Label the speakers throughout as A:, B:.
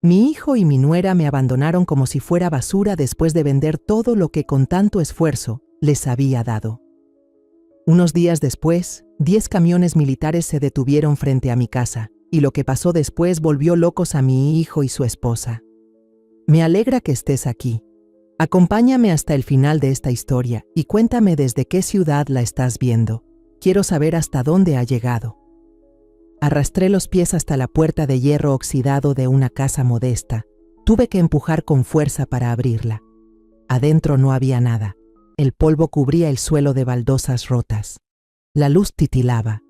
A: Mi hijo y mi nuera me abandonaron como si fuera basura después de vender todo lo que con tanto esfuerzo les había dado. Unos días después, 10 camiones militares se detuvieron frente a mi casa, y lo que pasó después volvió locos a mi hijo y su esposa. Me alegra que estés aquí. Acompáñame hasta el final de esta historia y cuéntame desde qué ciudad la estás viendo. Quiero saber hasta dónde ha llegado. Arrastré los pies hasta la puerta de hierro oxidado de una casa modesta. Tuve que empujar con fuerza para abrirla. Adentro no había nada. El polvo cubría el suelo de baldosas rotas. La luz titilaba.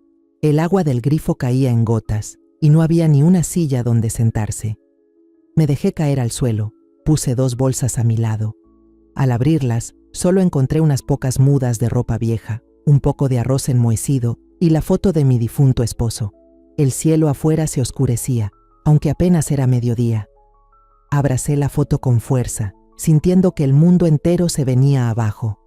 A: El agua del grifo caía en gotas y no había ni una silla donde sentarse. Me dejé caer al suelo. Puse 2 bolsas a mi lado. Al abrirlas, solo encontré unas pocas mudas de ropa vieja, un poco de arroz enmohecido y la foto de mi difunto esposo. El cielo afuera se oscurecía, aunque apenas era mediodía. Abracé la foto con fuerza, sintiendo que el mundo entero se venía abajo.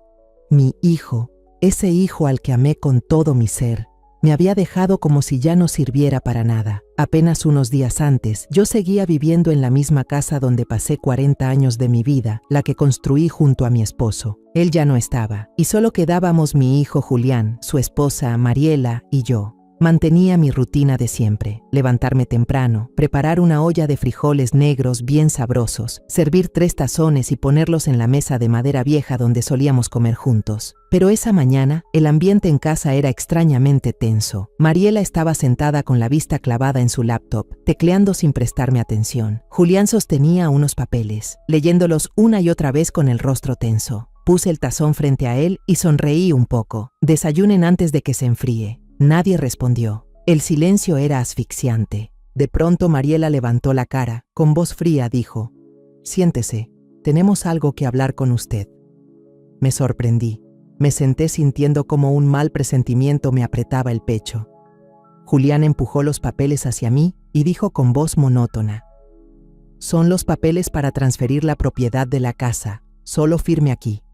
A: Mi hijo, ese hijo al que amé con todo mi ser, me había dejado como si ya no sirviera para nada. Apenas unos días antes, yo seguía viviendo en la misma casa donde pasé 40 años de mi vida, la que construí junto a mi esposo. Él ya no estaba, y solo quedábamos mi hijo Julián, su esposa Mariela y yo. Mantenía mi rutina de siempre: levantarme temprano, preparar una olla de frijoles negros bien sabrosos, servir 3 tazones y ponerlos en la mesa de madera vieja donde solíamos comer juntos. Pero esa mañana, el ambiente en casa era extrañamente tenso. Mariela estaba sentada con la vista clavada en su laptop, tecleando sin prestarme atención. Julián sostenía unos papeles, leyéndolos una y otra vez con el rostro tenso. Puse el tazón frente a él y sonreí un poco. Desayunen antes de que se enfríe. Nadie respondió. El silencio era asfixiante. De pronto Mariela levantó la cara. Con voz fría dijo: «Siéntese, tenemos algo que hablar con usted». Me sorprendí. Me senté sintiendo como un mal presentimiento me apretaba el pecho. Julián empujó los papeles hacia mí y dijo con voz monótona: «Son los papeles para transferir la propiedad de la casa. Solo firme aquí».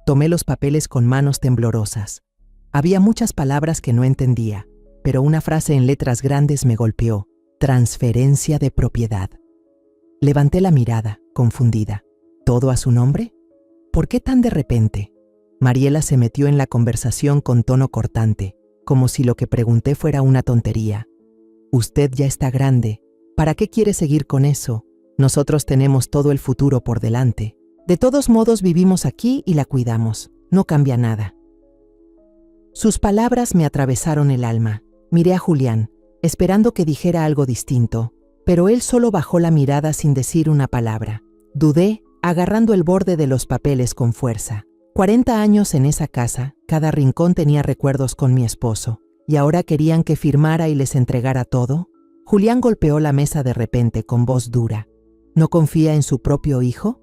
A: Tomé los papeles con manos temblorosas. Había muchas palabras que no entendía, pero una frase en letras grandes me golpeó: transferencia de propiedad. Levanté la mirada, confundida. ¿Todo a su nombre? ¿Por qué tan de repente? Mariela se metió en la conversación con tono cortante, como si lo que pregunté fuera una tontería. «Usted ya está grande. ¿Para qué quiere seguir con eso? Nosotros tenemos todo el futuro por delante. De todos modos vivimos aquí y la cuidamos. No cambia nada». Sus palabras me atravesaron el alma. Miré a Julián, esperando que dijera algo distinto, pero él solo bajó la mirada sin decir una palabra. Dudé, agarrando el borde de los papeles con fuerza. 40 años en esa casa, cada rincón tenía recuerdos con mi esposo, y ahora querían que firmara y les entregara todo. Julián golpeó la mesa de repente con voz dura. ¿No confía en su propio hijo?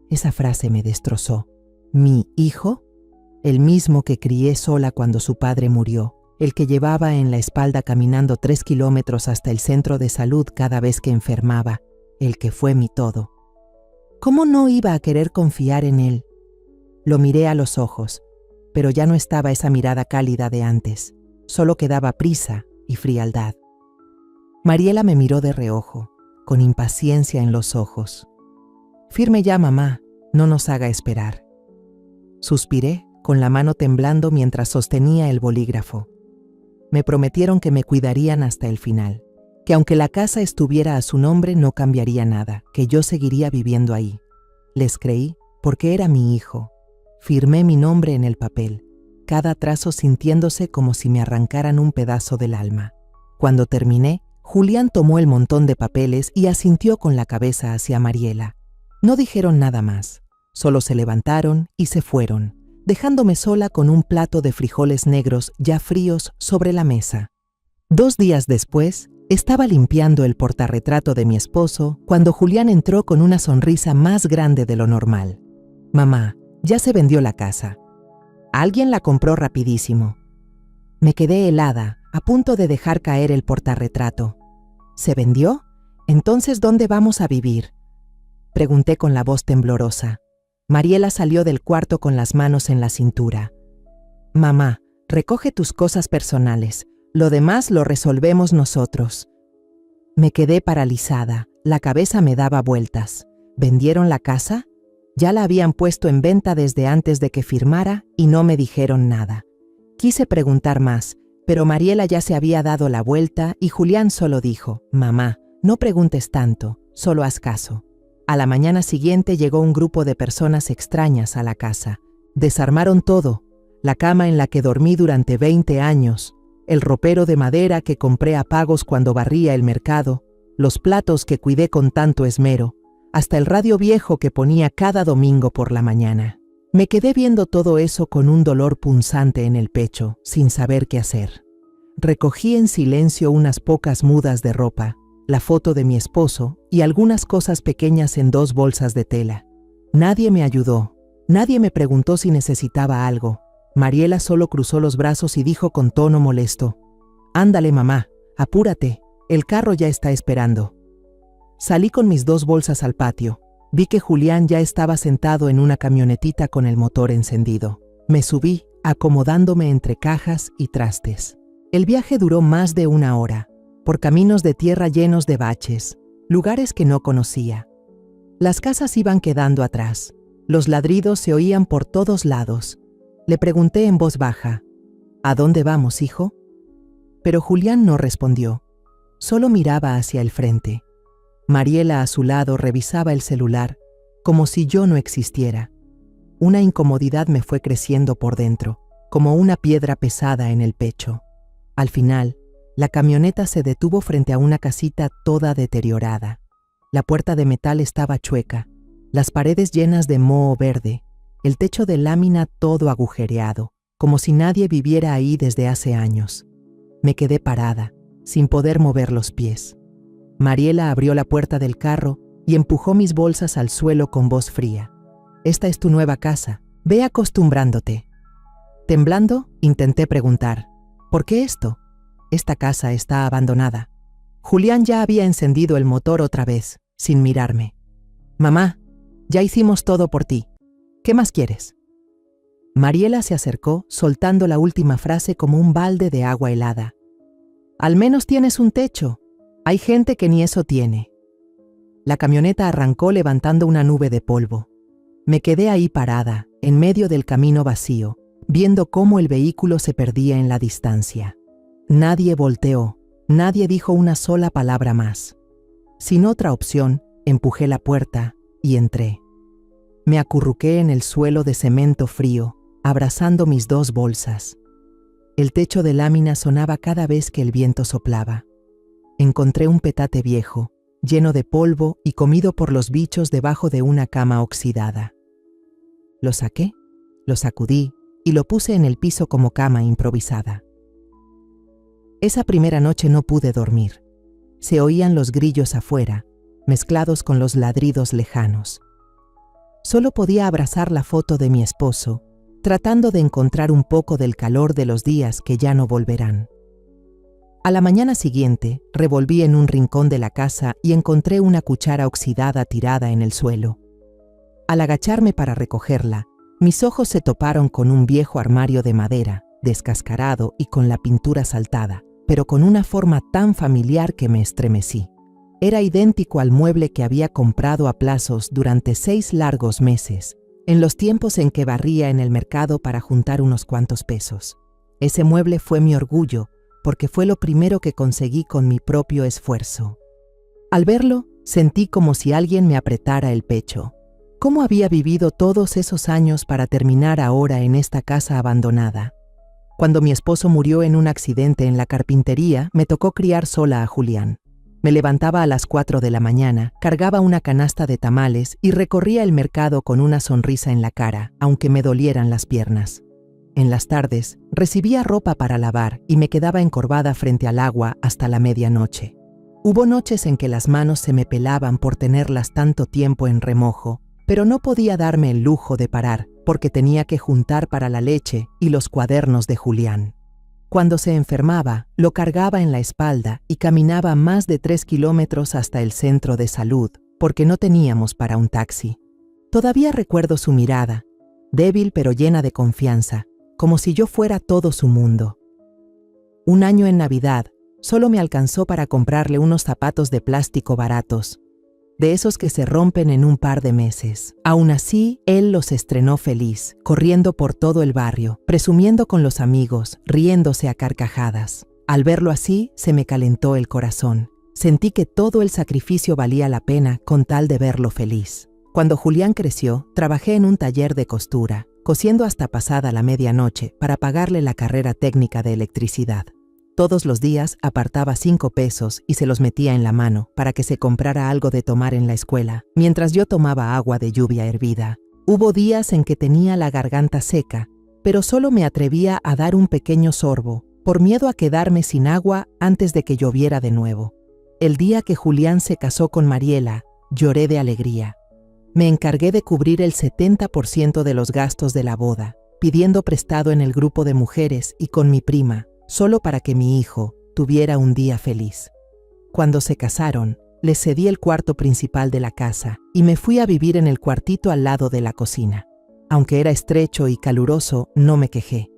A: Esa frase me destrozó. ¿Mi hijo? El mismo que crié sola cuando su padre murió, el que llevaba en la espalda caminando 3 kilómetros hasta el centro de salud cada vez que enfermaba, el que fue mi todo. ¿Cómo no iba a querer confiar en él? Lo miré a los ojos, pero ya no estaba esa mirada cálida de antes, solo quedaba prisa y frialdad. Mariela me miró de reojo, con impaciencia en los ojos. «Firme ya, mamá, no nos haga esperar». Suspiré, con la mano temblando mientras sostenía el bolígrafo. Me prometieron que me cuidarían hasta el final, que aunque la casa estuviera a su nombre no cambiaría nada, que yo seguiría viviendo ahí. Les creí porque era mi hijo. Firmé mi nombre en el papel, cada trazo sintiéndose como si me arrancaran un pedazo del alma. Cuando terminé, Julián tomó el montón de papeles y asintió con la cabeza hacia Mariela. No dijeron nada más, solo se levantaron y se fueron, dejándome sola con un plato de frijoles negros ya fríos sobre la mesa. 2 días después, estaba limpiando el portarretrato de mi esposo cuando Julián entró con una sonrisa más grande de lo normal. «Mamá, ya se vendió la casa. Alguien la compró rapidísimo». Me quedé helada, a punto de dejar caer el portarretrato. «¿Se vendió? Entonces, ¿dónde vamos a vivir?», pregunté con la voz temblorosa. Mariela salió del cuarto con las manos en la cintura. «Mamá, recoge tus cosas personales. Lo demás lo resolvemos nosotros». Me quedé paralizada, La cabeza me daba vueltas. ¿Vendieron la casa? Ya la habían puesto en venta desde antes de que firmara y no me dijeron nada. Quise preguntar más, pero Mariela ya se había dado la vuelta y Julián solo dijo: «Mamá, no preguntes tanto, solo haz caso». A la mañana siguiente llegó un grupo de personas extrañas a la casa. Desarmaron todo: la cama en la que dormí durante 20 años, el ropero de madera que compré a pagos cuando barría el mercado, los platos que cuidé con tanto esmero, hasta el radio viejo que ponía cada domingo por la mañana. Me quedé viendo todo eso con un dolor punzante en el pecho, sin saber qué hacer. Recogí en silencio unas pocas mudas de ropa, la foto de mi esposo y algunas cosas pequeñas en 2 bolsas de tela. Nadie me ayudó, nadie me preguntó si necesitaba algo. Mariela solo cruzó los brazos y dijo con tono molesto: «Ándale, mamá, apúrate, el carro ya está esperando». Salí con mis 2 bolsas al patio. Vi que Julián ya estaba sentado en una camionetita con el motor encendido. Me subí, acomodándome entre cajas y trastes. El viaje duró más de 1 hora, por caminos de tierra llenos de baches, lugares que no conocía. Las casas iban quedando atrás. Los ladridos se oían por todos lados. Le pregunté en voz baja: «¿A dónde vamos, hijo?». Pero Julián no respondió. Solo miraba hacia el frente. Mariela a su lado revisaba el celular, como si yo no existiera. Una incomodidad me fue creciendo por dentro, como una piedra pesada en el pecho. Al final, la camioneta se detuvo frente a una casita toda deteriorada. La puerta de metal estaba chueca, las paredes llenas de moho verde, el techo de lámina todo agujereado, como si nadie viviera ahí desde hace años. Me quedé parada, sin poder mover los pies. Mariela abrió la puerta del carro y empujó mis bolsas al suelo con voz fría: «Esta es tu nueva casa, ve acostumbrándote». Temblando, intenté preguntar: «¿Por qué esto? Esta casa está abandonada». Julián ya había encendido el motor otra vez, sin mirarme. «Mamá, ya hicimos todo por ti. ¿Qué más quieres?». Mariela se acercó, soltando la última frase como un balde de agua helada. «Al menos tienes un techo. Hay gente que ni eso tiene». La camioneta arrancó levantando una nube de polvo. Me quedé ahí parada, en medio del camino vacío, viendo cómo el vehículo se perdía en la distancia. Nadie volteó, nadie dijo una sola palabra más. Sin otra opción, empujé la puerta y entré. Me acurruqué en el suelo de cemento frío, abrazando mis 2 bolsas. El techo de lámina sonaba cada vez que el viento soplaba. Encontré un petate viejo, lleno de polvo y comido por los bichos debajo de una cama oxidada. Lo saqué, lo sacudí y lo puse en el piso como cama improvisada. Esa primera noche no pude dormir. Se oían los grillos afuera, mezclados con los ladridos lejanos. Solo podía abrazar la foto de mi esposo, tratando de encontrar un poco del calor de los días que ya no volverán. A la mañana siguiente, revolví en un rincón de la casa y encontré una cuchara oxidada tirada en el suelo. Al agacharme para recogerla, mis ojos se toparon con un viejo armario de madera, descascarado y con la pintura saltada, pero con una forma tan familiar que me estremecí. Era idéntico al mueble que había comprado a plazos durante 6 largos meses, en los tiempos en que barría en el mercado para juntar unos cuantos pesos. Ese mueble fue mi orgullo, porque fue lo primero que conseguí con mi propio esfuerzo. Al verlo, sentí como si alguien me apretara el pecho. ¿Cómo había vivido todos esos años para terminar ahora en esta casa abandonada? Cuando mi esposo murió en un accidente en la carpintería, me tocó criar sola a Julián. Me levantaba a las 4 de la mañana, cargaba una canasta de tamales y recorría el mercado con una sonrisa en la cara, aunque me dolieran las piernas. En las tardes, recibía ropa para lavar y me quedaba encorvada frente al agua hasta la medianoche. Hubo noches en que las manos se me pelaban por tenerlas tanto tiempo en remojo, pero no podía darme el lujo de parar porque tenía que juntar para la leche y los cuadernos de Julián. Cuando se enfermaba, lo cargaba en la espalda y caminaba más de 3 kilómetros hasta el centro de salud, porque no teníamos para un taxi. Todavía recuerdo su mirada, débil pero llena de confianza, como si yo fuera todo su mundo. Un año en Navidad, solo me alcanzó para comprarle unos zapatos de plástico baratos, de esos que se rompen en un par de meses. Aún así, él los estrenó feliz, corriendo por todo el barrio, presumiendo con los amigos, riéndose a carcajadas. Al verlo así, se me calentó el corazón. Sentí que todo el sacrificio valía la pena con tal de verlo feliz. Cuando Julián creció, trabajé en un taller de costura, cosiendo hasta pasada la medianoche para pagarle la carrera técnica de electricidad. Todos los días apartaba 5 pesos y se los metía en la mano para que se comprara algo de tomar en la escuela, mientras yo tomaba agua de lluvia hervida. Hubo días en que tenía la garganta seca, pero solo me atrevía a dar un pequeño sorbo, por miedo a quedarme sin agua antes de que lloviera de nuevo. El día que Julián se casó con Mariela, lloré de alegría. Me encargué de cubrir el 70% de los gastos de la boda, pidiendo prestado en el grupo de mujeres y con mi prima, solo para que mi hijo tuviera un día feliz. Cuando se casaron, les cedí el cuarto principal de la casa y me fui a vivir en el cuartito al lado de la cocina. Aunque era estrecho y caluroso, no me quejé.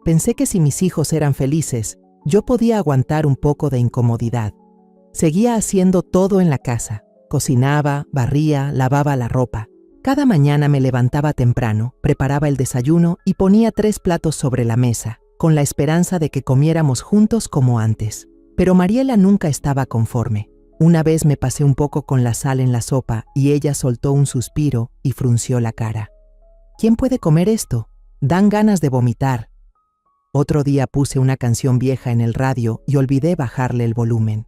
A: Pensé que si mis hijos eran felices, yo podía aguantar un poco de incomodidad. Seguía haciendo todo en la casa. Cocinaba, barría, lavaba la ropa. Cada mañana me levantaba temprano, preparaba el desayuno y ponía 3 platos sobre la mesa, con la esperanza de que comiéramos juntos como antes. Pero Mariela nunca estaba conforme. Una vez me pasé un poco con la sal en la sopa y ella soltó un suspiro y frunció la cara. ¿Quién puede comer esto? Dan ganas de vomitar. Otro día puse una canción vieja en el radio y olvidé bajarle el volumen.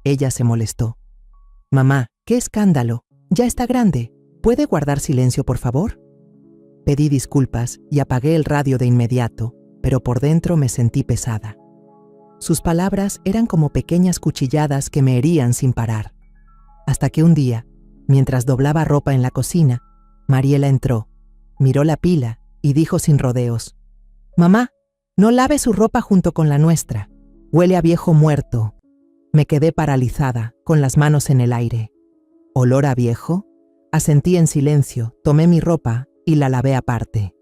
A: Ella se molestó. Mamá, qué escándalo. Ya está grande. ¿Puede guardar silencio, por favor? Pedí disculpas y apagué el radio de inmediato, pero por dentro me sentí pesada. Sus palabras eran como pequeñas cuchilladas que me herían sin parar. Hasta que un día, mientras doblaba ropa en la cocina, Mariela entró, miró la pila y dijo sin rodeos: «Mamá, no lave su ropa junto con la nuestra. Huele a viejo muerto». Me quedé paralizada, con las manos en el aire. ¿Olor a viejo? Asentí en silencio, tomé mi ropa y la lavé aparte.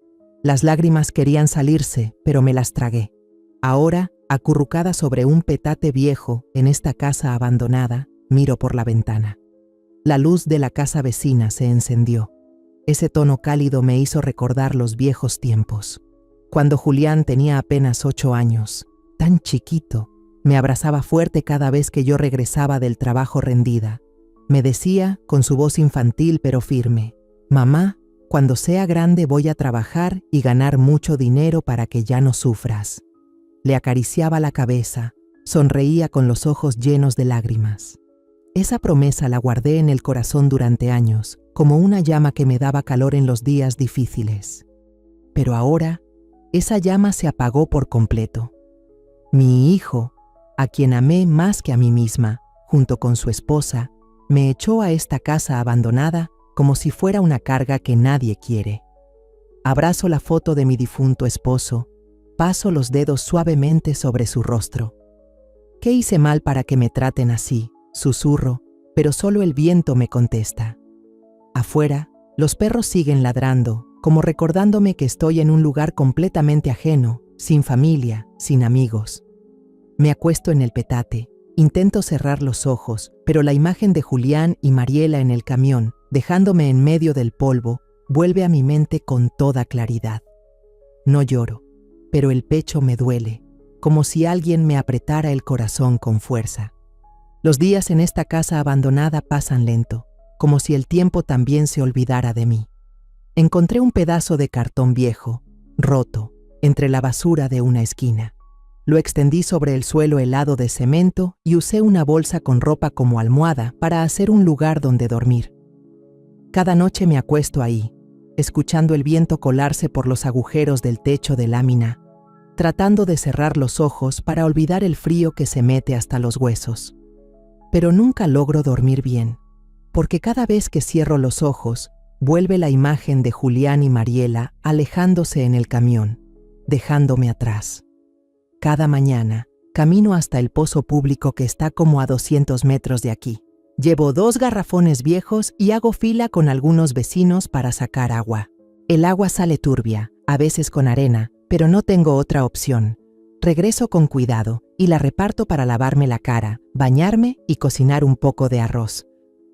A: Las lágrimas querían salirse, pero me las tragué. Ahora, acurrucada sobre un petate viejo en esta casa abandonada, miro por la ventana. La luz de la casa vecina se encendió. Ese tono cálido me hizo recordar los viejos tiempos. Cuando Julián tenía apenas 8 años, tan chiquito, me abrazaba fuerte cada vez que yo regresaba del trabajo rendida. Me decía, con su voz infantil pero firme: «Mamá, cuando sea grande voy a trabajar y ganar mucho dinero para que ya no sufras». Le acariciaba la cabeza, sonreía con los ojos llenos de lágrimas. Esa promesa la guardé en el corazón durante años, como una llama que me daba calor en los días difíciles. Pero ahora, esa llama se apagó por completo. Mi hijo, a quien amé más que a mí misma, junto con su esposa, me echó a esta casa abandonada como si fuera una carga que nadie quiere. Abrazo la foto de mi difunto esposo, paso los dedos suavemente sobre su rostro. ¿Qué hice mal para que me traten así?, susurro, pero solo el viento me contesta. Afuera, los perros siguen ladrando, como recordándome que estoy en un lugar completamente ajeno, sin familia, sin amigos. Me acuesto en el petate, intento cerrar los ojos, pero la imagen de Julián y Mariela en el camión, dejándome en medio del polvo, vuelve a mi mente con toda claridad. No lloro, pero el pecho me duele, como si alguien me apretara el corazón con fuerza. Los días en esta casa abandonada pasan lento, como si el tiempo también se olvidara de mí. Encontré un pedazo de cartón viejo, roto, entre la basura de una esquina. Lo extendí sobre el suelo helado de cemento y usé una bolsa con ropa como almohada para hacer un lugar donde dormir. Cada noche me acuesto ahí, escuchando el viento colarse por los agujeros del techo de lámina, tratando de cerrar los ojos para olvidar el frío que se mete hasta los huesos. Pero nunca logro dormir bien, porque cada vez que cierro los ojos, vuelve la imagen de Julián y Mariela alejándose en el camión, dejándome atrás. Cada mañana, camino hasta el pozo público que está como a 200 metros de aquí. Llevo 2 garrafones viejos y hago fila con algunos vecinos para sacar agua. El agua sale turbia, a veces con arena, pero no tengo otra opción. Regreso con cuidado y la reparto para lavarme la cara, bañarme y cocinar un poco de arroz.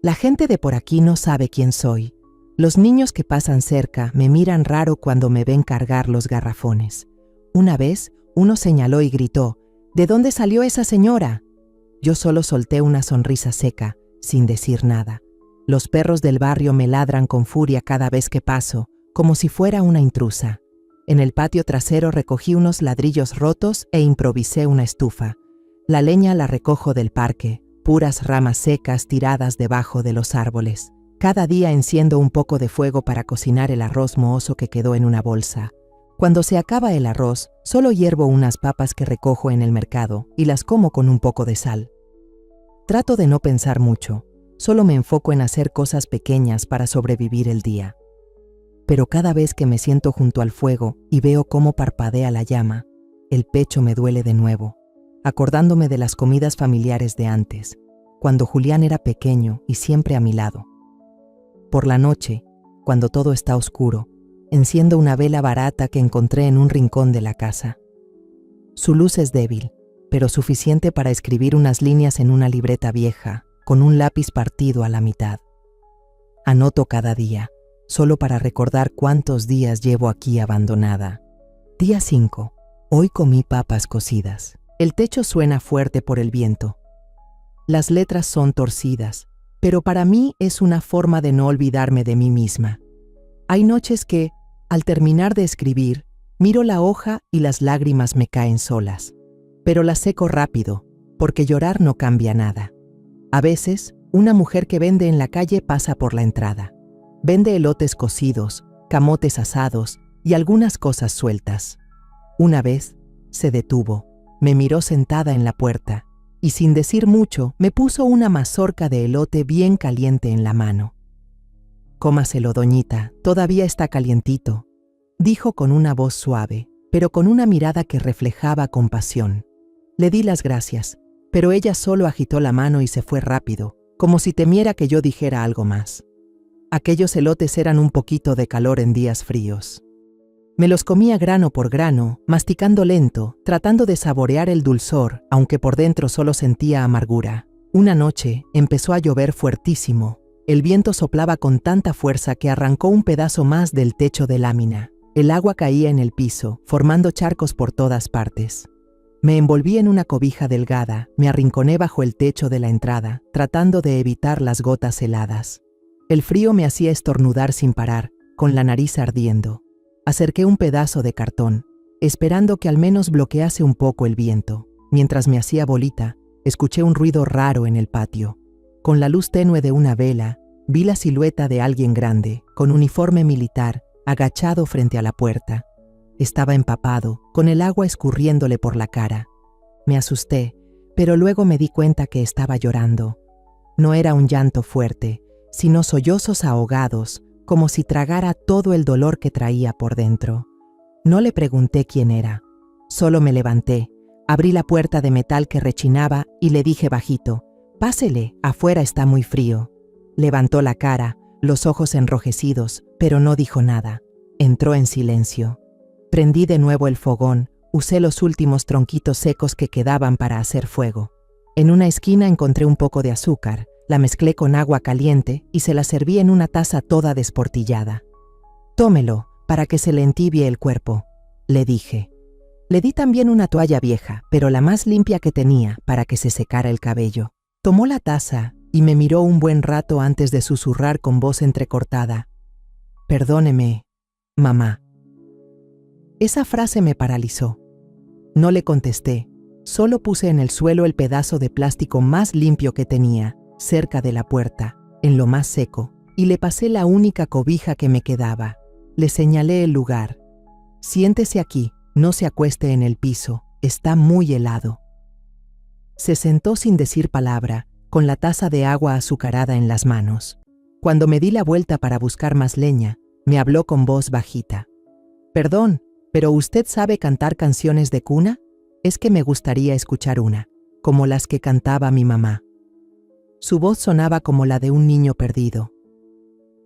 A: La gente de por aquí no sabe quién soy. Los niños que pasan cerca me miran raro cuando me ven cargar los garrafones. Una vez, uno señaló y gritó: ¿De dónde salió esa señora? Yo solo solté una sonrisa seca, sin decir nada. Los perros del barrio me ladran con furia cada vez que paso, como si fuera una intrusa. En el patio trasero recogí unos ladrillos rotos e improvisé una estufa. La leña la recojo del parque, puras ramas secas tiradas debajo de los árboles. Cada día enciendo un poco de fuego para cocinar el arroz mohoso que quedó en una bolsa. Cuando se acaba el arroz, solo hiervo unas papas que recojo en el mercado y las como con un poco de sal. Trato de no pensar mucho, solo me enfoco en hacer cosas pequeñas para sobrevivir el día. Pero cada vez que me siento junto al fuego y veo cómo parpadea la llama, el pecho me duele de nuevo, acordándome de las comidas familiares de antes, cuando Julián era pequeño y siempre a mi lado. Por la noche, cuando todo está oscuro, enciendo una vela barata que encontré en un rincón de la casa. Su luz es débil, pero suficiente para escribir unas líneas en una libreta vieja, con un lápiz partido a la mitad. Anoto cada día, solo para recordar cuántos días llevo aquí abandonada. Día 5. Hoy comí papas cocidas. El techo suena fuerte por el viento. Las letras son torcidas, pero para mí es una forma de no olvidarme de mí misma. Hay noches que, al terminar de escribir, miro la hoja y las lágrimas me caen solas. Pero las seco rápido, porque llorar no cambia nada. A veces, una mujer que vende en la calle pasa por la entrada. Vende elotes cocidos, camotes asados y algunas cosas sueltas. Una vez, se detuvo, me miró sentada en la puerta y sin decir mucho me puso una mazorca de elote bien caliente en la mano. «Cómaselo, doñita, todavía está calientito», dijo con una voz suave, pero con una mirada que reflejaba compasión. Le di las gracias, pero ella solo agitó la mano y se fue rápido, como si temiera que yo dijera algo más. Aquellos elotes eran un poquito de calor en días fríos. Me los comía grano por grano, masticando lento, tratando de saborear el dulzor, aunque por dentro solo sentía amargura. Una noche empezó a llover fuertísimo. El viento soplaba con tanta fuerza que arrancó un pedazo más del techo de lámina. El agua caía en el piso, formando charcos por todas partes. Me envolví en una cobija delgada, me arrinconé bajo el techo de la entrada, tratando de evitar las gotas heladas. El frío me hacía estornudar sin parar, con la nariz ardiendo. Acerqué un pedazo de cartón, esperando que al menos bloquease un poco el viento. Mientras me hacía bolita, escuché un ruido raro en el patio. Con la luz tenue de una vela, vi la silueta de alguien grande, con uniforme militar, agachado frente a la puerta. Estaba empapado, con el agua escurriéndole por la cara. Me asusté, pero luego me di cuenta que estaba llorando. No era un llanto fuerte, sino sollozos ahogados, como si tragara todo el dolor que traía por dentro. No le pregunté quién era. Solo me levanté, abrí la puerta de metal que rechinaba y le dije bajito: «Pásele, afuera está muy frío». Levantó la cara, los ojos enrojecidos, pero no dijo nada. Entró en silencio. Prendí de nuevo el fogón, usé los últimos tronquitos secos que quedaban para hacer fuego. En una esquina encontré un poco de azúcar, la mezclé con agua caliente y se la serví en una taza toda desportillada. «Tómelo, para que se le entibie el cuerpo», le dije. Le di también una toalla vieja, pero la más limpia que tenía, para que se secara el cabello. Tomó la taza y me miró un buen rato antes de susurrar con voz entrecortada: «Perdóneme, mamá». Esa frase me paralizó. No le contesté, solo puse en el suelo el pedazo de plástico más limpio que tenía, cerca de la puerta, en lo más seco, y le pasé la única cobija que me quedaba. Le señalé el lugar. «Siéntese aquí, no se acueste en el piso, está muy helado». Se sentó sin decir palabra, con la taza de agua azucarada en las manos. Cuando me di la vuelta para buscar más leña, me habló con voz bajita: «Perdón, ¿pero usted sabe cantar canciones de cuna? Es que me gustaría escuchar una, como las que cantaba mi mamá». Su voz sonaba como la de un niño perdido.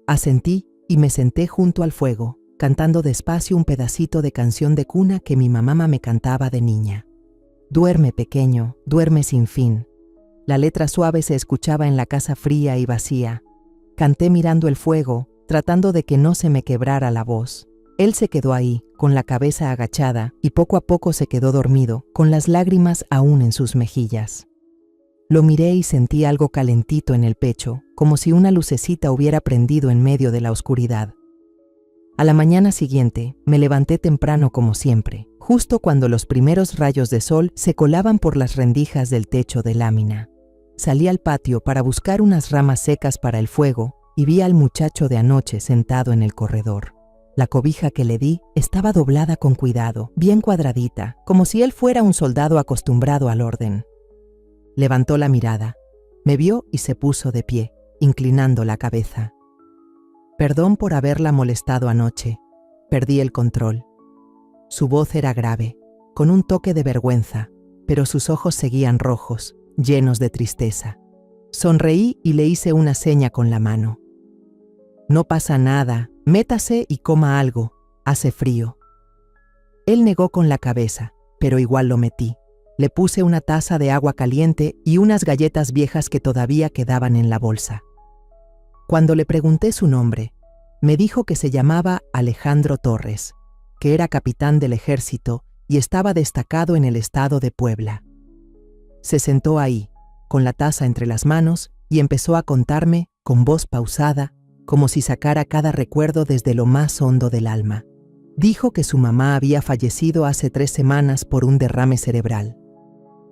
A: Asentí y me senté junto al fuego, cantando despacio un pedacito de canción de cuna que mi mamá me cantaba de niña. «Duerme, pequeño, duerme sin fin. La letra suave se escuchaba en la casa fría y vacía. Canté mirando el fuego, tratando de que no se me quebrara la voz. Él se quedó ahí, con la cabeza agachada, y poco a poco se quedó dormido, con las lágrimas aún en sus mejillas. Lo miré y sentí algo calentito en el pecho, como si una lucecita hubiera prendido en medio de la oscuridad. A la mañana siguiente, me levanté temprano como siempre, justo cuando los primeros rayos de sol se colaban por las rendijas del techo de lámina. Salí al patio para buscar unas ramas secas para el fuego y vi al muchacho de anoche sentado en el corredor. La cobija que le di estaba doblada con cuidado, bien cuadradita, como si él fuera un soldado acostumbrado al orden. Levantó la mirada, me vio y se puso de pie, inclinando la cabeza. Perdón por haberla molestado anoche. Perdí el control. Su voz era grave, con un toque de vergüenza, pero sus ojos seguían rojos, llenos de tristeza. Sonreí y le hice una seña con la mano. No pasa nada, métase y coma algo, hace frío. Él negó con la cabeza, pero igual lo metí. Le puse una taza de agua caliente y unas galletas viejas que todavía quedaban en la bolsa. Cuando le pregunté su nombre, me dijo que se llamaba Alejandro Torres, que era capitán del ejército y estaba destacado en el estado de Puebla. Se sentó ahí, con la taza entre las manos, y empezó a contarme, con voz pausada, como si sacara cada recuerdo desde lo más hondo del alma. Dijo que su mamá había fallecido hace 3 semanas por un derrame cerebral.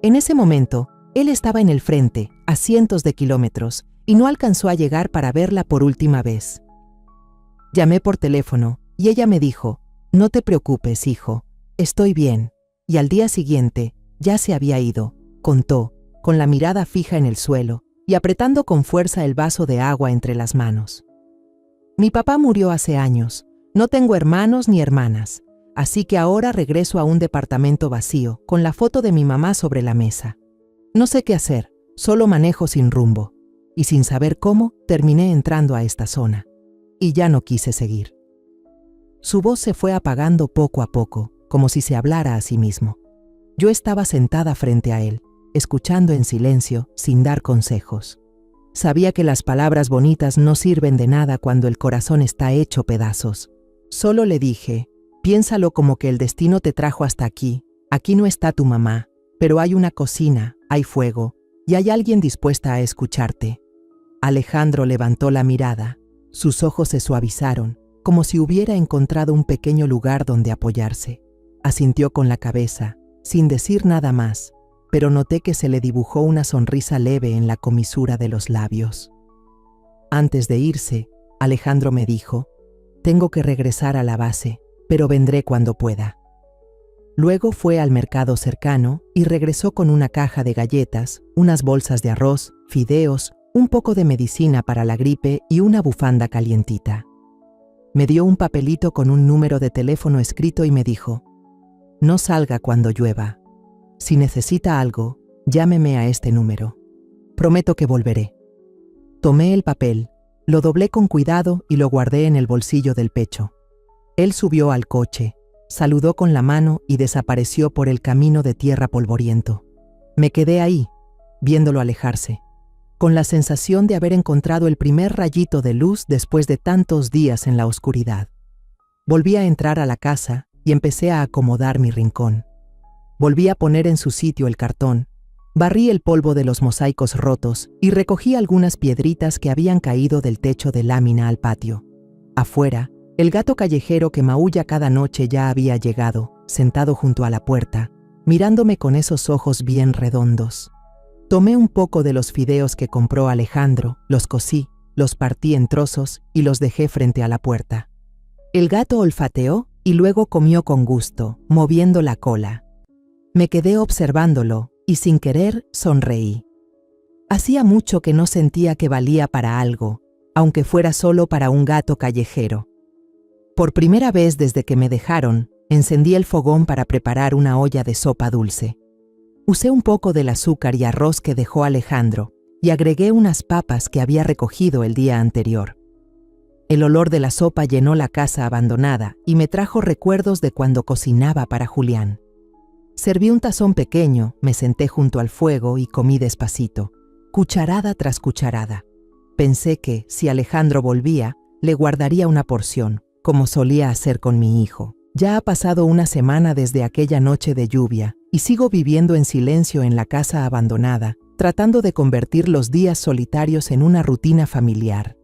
A: En ese momento, él estaba en el frente, a cientos de kilómetros, y no alcanzó a llegar para verla por última vez. Llamé por teléfono, y ella me dijo, «No te preocupes, hijo, estoy bien», y al día siguiente, ya se había ido, contó, con la mirada fija en el suelo, y apretando con fuerza el vaso de agua entre las manos. «Mi papá murió hace años, no tengo hermanos ni hermanas, así que ahora regreso a un departamento vacío, con la foto de mi mamá sobre la mesa. No sé qué hacer, solo manejo sin rumbo. Y sin saber cómo, terminé entrando a esta zona. Y ya no quise seguir». Su voz se fue apagando poco a poco, como si se hablara a sí mismo. Yo estaba sentada frente a él, escuchando en silencio, sin dar consejos. Sabía que las palabras bonitas no sirven de nada cuando el corazón está hecho pedazos. Solo le dije, «Piénsalo como que el destino te trajo hasta aquí. Aquí no está tu mamá, pero hay una cocina, hay fuego, y hay alguien dispuesta a escucharte». Alejandro levantó la mirada. Sus ojos se suavizaron, como si hubiera encontrado un pequeño lugar donde apoyarse. Asintió con la cabeza, sin decir nada más, pero noté que se le dibujó una sonrisa leve en la comisura de los labios. Antes de irse, Alejandro me dijo, «Tengo que regresar a la base, pero vendré cuando pueda». Luego fue al mercado cercano y regresó con una caja de galletas, unas bolsas de arroz, fideos, un poco de medicina para la gripe y una bufanda calientita. Me dio un papelito con un número de teléfono escrito y me dijo, «No salga cuando llueva. Si necesita algo, llámeme a este número. Prometo que volveré». Tomé el papel, lo doblé con cuidado y lo guardé en el bolsillo del pecho. Él subió al coche, saludó con la mano y desapareció por el camino de tierra polvoriento. Me quedé ahí, viéndolo alejarse, con la sensación de haber encontrado el primer rayito de luz después de tantos días en la oscuridad. Volví a entrar a la casa y empecé a acomodar mi rincón. Volví a poner en su sitio el cartón, barrí el polvo de los mosaicos rotos y recogí algunas piedritas que habían caído del techo de lámina al patio. Afuera, el gato callejero que maulla cada noche ya había llegado, sentado junto a la puerta, mirándome con esos ojos bien redondos. Tomé un poco de los fideos que compró Alejandro, los cocí, los partí en trozos y los dejé frente a la puerta. El gato olfateó y luego comió con gusto, moviendo la cola. Me quedé observándolo y sin querer sonreí. Hacía mucho que no sentía que valía para algo, aunque fuera solo para un gato callejero. Por primera vez desde que me dejaron, encendí el fogón para preparar una olla de sopa dulce. Usé un poco del azúcar y arroz que dejó Alejandro y agregué unas papas que había recogido el día anterior. El olor de la sopa llenó la casa abandonada y me trajo recuerdos de cuando cocinaba para Julián. Serví un tazón pequeño, me senté junto al fuego y comí despacito, cucharada tras cucharada. Pensé que, si Alejandro volvía, le guardaría una porción, como solía hacer con mi hijo. Ya ha pasado una semana desde aquella noche de lluvia, y sigo viviendo en silencio en la casa abandonada, tratando de convertir los días solitarios en una rutina familiar.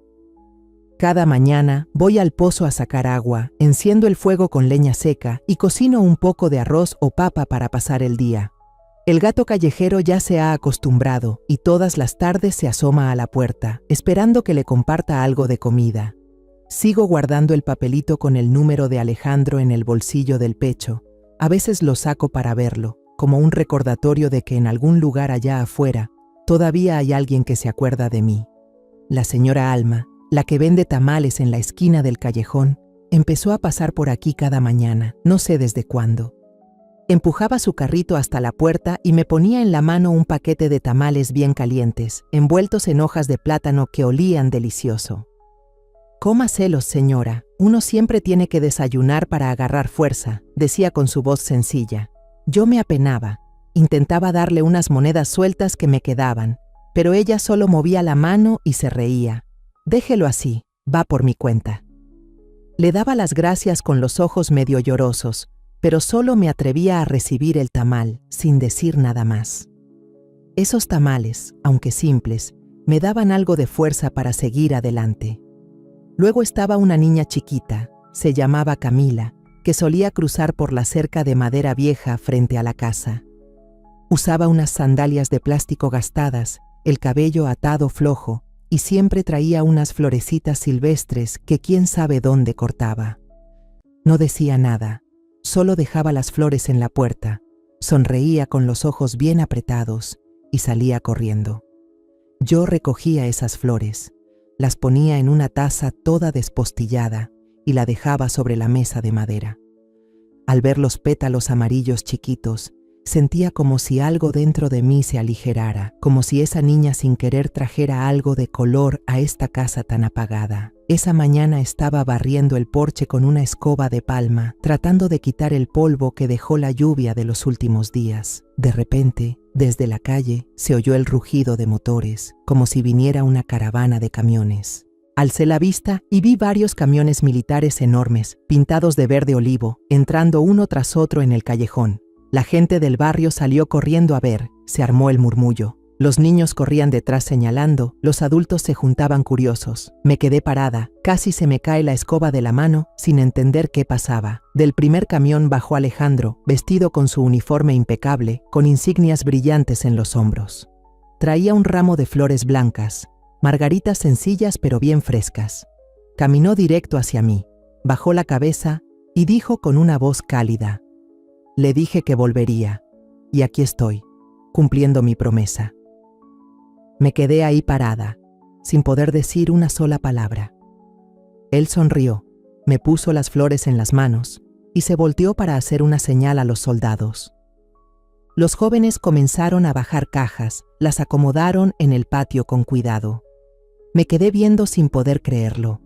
A: Cada mañana voy al pozo a sacar agua, enciendo el fuego con leña seca y cocino un poco de arroz o papa para pasar el día. El gato callejero ya se ha acostumbrado y todas las tardes se asoma a la puerta, esperando que le comparta algo de comida. Sigo guardando el papelito con el número de Alejandro en el bolsillo del pecho. A veces lo saco para verlo, como un recordatorio de que en algún lugar allá afuera todavía hay alguien que se acuerda de mí. La señora Alma, la que vende tamales en la esquina del callejón, empezó a pasar por aquí cada mañana, no sé desde cuándo. Empujaba su carrito hasta la puerta y me ponía en la mano un paquete de tamales bien calientes, envueltos en hojas de plátano que olían delicioso. «Cómaselos, señora, uno siempre tiene que desayunar para agarrar fuerza», decía con su voz sencilla. Yo me apenaba, intentaba darle unas monedas sueltas que me quedaban, pero ella solo movía la mano y se reía. «Déjelo así, va por mi cuenta». Le daba las gracias con los ojos medio llorosos, pero solo me atrevía a recibir el tamal, sin decir nada más. Esos tamales, aunque simples, me daban algo de fuerza para seguir adelante. Luego estaba una niña chiquita, se llamaba Camila, que solía cruzar por la cerca de madera vieja frente a la casa. Usaba unas sandalias de plástico gastadas, el cabello atado flojo, y siempre traía unas florecitas silvestres que quién sabe dónde cortaba. No decía nada. Solo dejaba las flores en la puerta, sonreía con los ojos bien apretados y salía corriendo. Yo recogía esas flores, las ponía en una taza toda despostillada y la dejaba sobre la mesa de madera. Al ver los pétalos amarillos chiquitos, sentía como si algo dentro de mí se aligerara, como si esa niña sin querer trajera algo de color a esta casa tan apagada. Esa mañana estaba barriendo el porche con una escoba de palma, tratando de quitar el polvo que dejó la lluvia de los últimos días. De repente, desde la calle, se oyó el rugido de motores, como si viniera una caravana de camiones. Alcé la vista y vi varios camiones militares enormes, pintados de verde olivo, entrando uno tras otro en el callejón. La gente del barrio salió corriendo a ver, se armó el murmullo. Los niños corrían detrás señalando, los adultos se juntaban curiosos. Me quedé parada, casi se me cae la escoba de la mano, sin entender qué pasaba. Del primer camión bajó Alejandro, vestido con su uniforme impecable, con insignias brillantes en los hombros. Traía un ramo de flores blancas, margaritas sencillas pero bien frescas. Caminó directo hacia mí, bajó la cabeza y dijo con una voz cálida: «Le dije que volvería, y aquí estoy, cumpliendo mi promesa». Me quedé ahí parada, sin poder decir una sola palabra. Él sonrió, me puso las flores en las manos y se volteó para hacer una señal a los soldados. Los jóvenes comenzaron a bajar cajas, las acomodaron en el patio con cuidado. Me quedé viendo sin poder creerlo.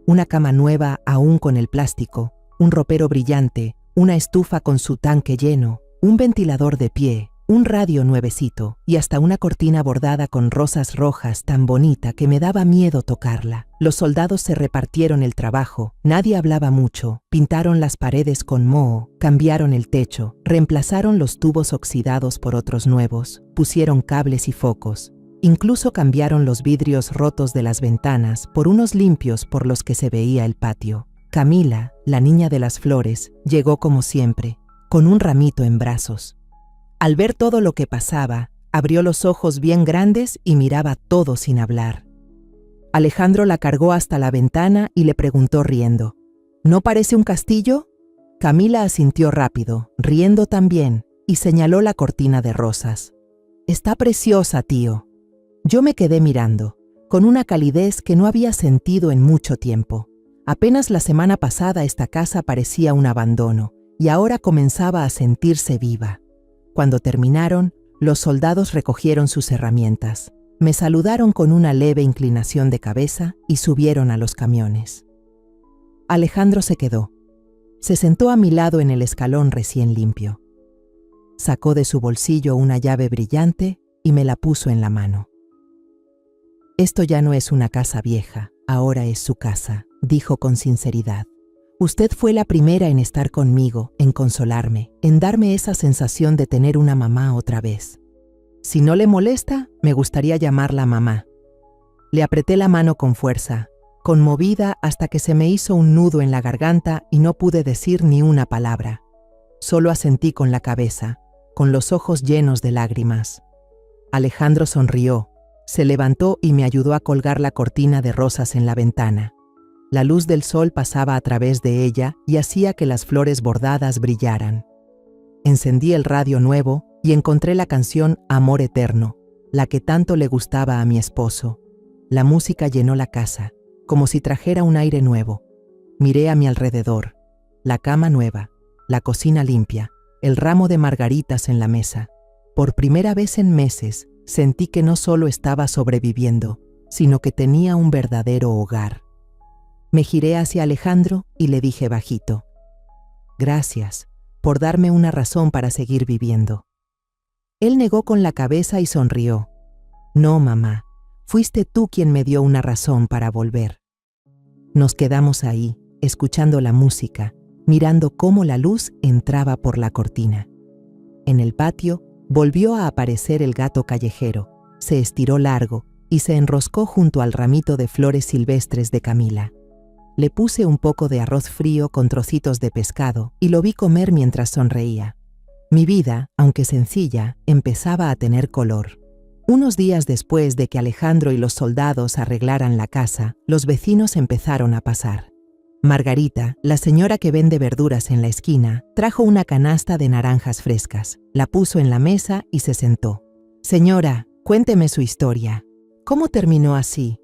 A: Una cama nueva aún con el plástico, un ropero brillante, una estufa con su tanque lleno, un ventilador de pie, un radio nuevecito y hasta una cortina bordada con rosas rojas tan bonita que me daba miedo tocarla. Los soldados se repartieron el trabajo, nadie hablaba mucho, pintaron las paredes con moho, cambiaron el techo, reemplazaron los tubos oxidados por otros nuevos, pusieron cables y focos. Incluso cambiaron los vidrios rotos de las ventanas por unos limpios por los que se veía el patio. Camila, la niña de las flores, llegó como siempre, con un ramito en brazos. Al ver todo lo que pasaba, abrió los ojos bien grandes y miraba todo sin hablar. Alejandro la cargó hasta la ventana y le preguntó riendo: ¿No parece un castillo? Camila asintió rápido, riendo también, y señaló la cortina de rosas. «Está preciosa, tío». Yo me quedé mirando, con una calidez que no había sentido en mucho tiempo. Apenas la semana pasada esta casa parecía un abandono, y ahora comenzaba a sentirse viva. Cuando terminaron, los soldados recogieron sus herramientas. Me saludaron con una leve inclinación de cabeza y subieron a los camiones. Alejandro se quedó. Se sentó a mi lado en el escalón recién limpio. Sacó de su bolsillo una llave brillante y me la puso en la mano. Esto ya no es una casa vieja, ahora es su casa, dijo con sinceridad. Usted fue la primera en estar conmigo, en consolarme, en darme esa sensación de tener una mamá otra vez. Si no le molesta, me gustaría llamarla mamá. Le apreté la mano con fuerza, conmovida hasta que se me hizo un nudo en la garganta y no pude decir ni una palabra. Solo asentí con la cabeza, con los ojos llenos de lágrimas. Alejandro sonrió, se levantó y me ayudó a colgar la cortina de rosas en la ventana. La luz del sol pasaba a través de ella y hacía que las flores bordadas brillaran. Encendí el radio nuevo y encontré la canción Amor Eterno, la que tanto le gustaba a mi esposo. La música llenó la casa, como si trajera un aire nuevo. Miré a mi alrededor, la cama nueva, la cocina limpia, el ramo de margaritas en la mesa. Por primera vez en meses, sentí que no solo estaba sobreviviendo, sino que tenía un verdadero hogar. Me giré hacia Alejandro y le dije bajito: «Gracias por darme una razón para seguir viviendo». Él negó con la cabeza y sonrió. «No, mamá, fuiste tú quien me dio una razón para volver». Nos quedamos ahí, escuchando la música, mirando cómo la luz entraba por la cortina. En el patio, volvió a aparecer el gato callejero, se estiró largo y se enroscó junto al ramito de flores silvestres de Camila. Le puse un poco de arroz frío con trocitos de pescado y lo vi comer mientras sonreía. Mi vida, aunque sencilla, empezaba a tener color. Unos días después de que Alejandro y los soldados arreglaran la casa, los vecinos empezaron a pasar. Margarita, la señora que vende verduras en la esquina, trajo una canasta de naranjas frescas, la puso en la mesa y se sentó. «Señora, cuénteme su historia. ¿Cómo terminó así?»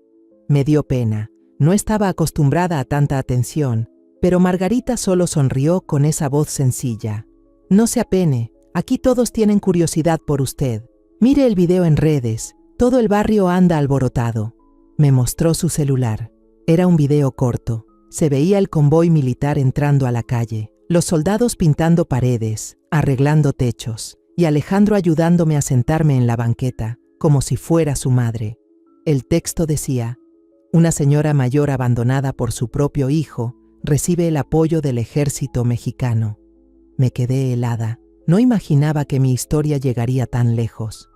A: Me dio pena. No estaba acostumbrada a tanta atención, pero Margarita solo sonrió con esa voz sencilla. «No se apene, aquí todos tienen curiosidad por usted. Mire el video en redes, todo el barrio anda alborotado». Me mostró su celular. Era un video corto. Se veía el convoy militar entrando a la calle, los soldados pintando paredes, arreglando techos, y Alejandro ayudándome a sentarme en la banqueta, como si fuera su madre. El texto decía: «Una señora mayor abandonada por su propio hijo recibe el apoyo del ejército mexicano». Me quedé helada. No imaginaba que mi historia llegaría tan lejos.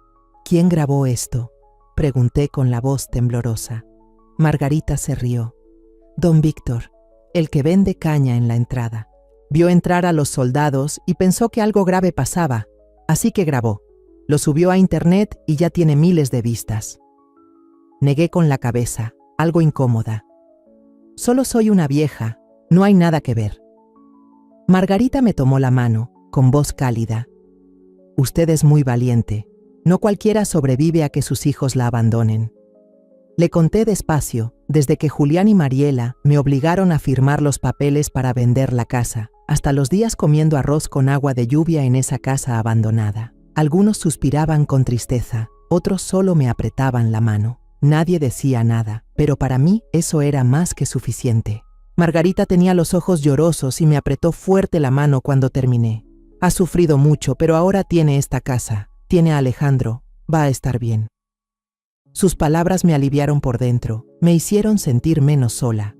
A: «¿Quién grabó esto?», pregunté con la voz temblorosa. Margarita se rió. «Don Víctor, el que vende caña en la entrada. Vio entrar a los soldados y pensó que algo grave pasaba, así que grabó. Lo subió a internet y ya tiene miles de vistas». Negué con la cabeza, algo incómoda. «Solo soy una vieja, no hay nada que ver». Margarita me tomó la mano, con voz cálida. «Usted es muy valiente. No cualquiera sobrevive a que sus hijos la abandonen». Le conté despacio, desde que Julián y Mariela me obligaron a firmar los papeles para vender la casa, hasta los días comiendo arroz con agua de lluvia en esa casa abandonada. Algunos suspiraban con tristeza, otros solo me apretaban la mano. Nadie decía nada, pero para mí eso era más que suficiente. Margarita tenía los ojos llorosos y me apretó fuerte la mano cuando terminé. «Ha sufrido mucho, pero ahora tiene esta casa, tiene a Alejandro, va a estar bien». Sus palabras me aliviaron por dentro, me hicieron sentir menos sola.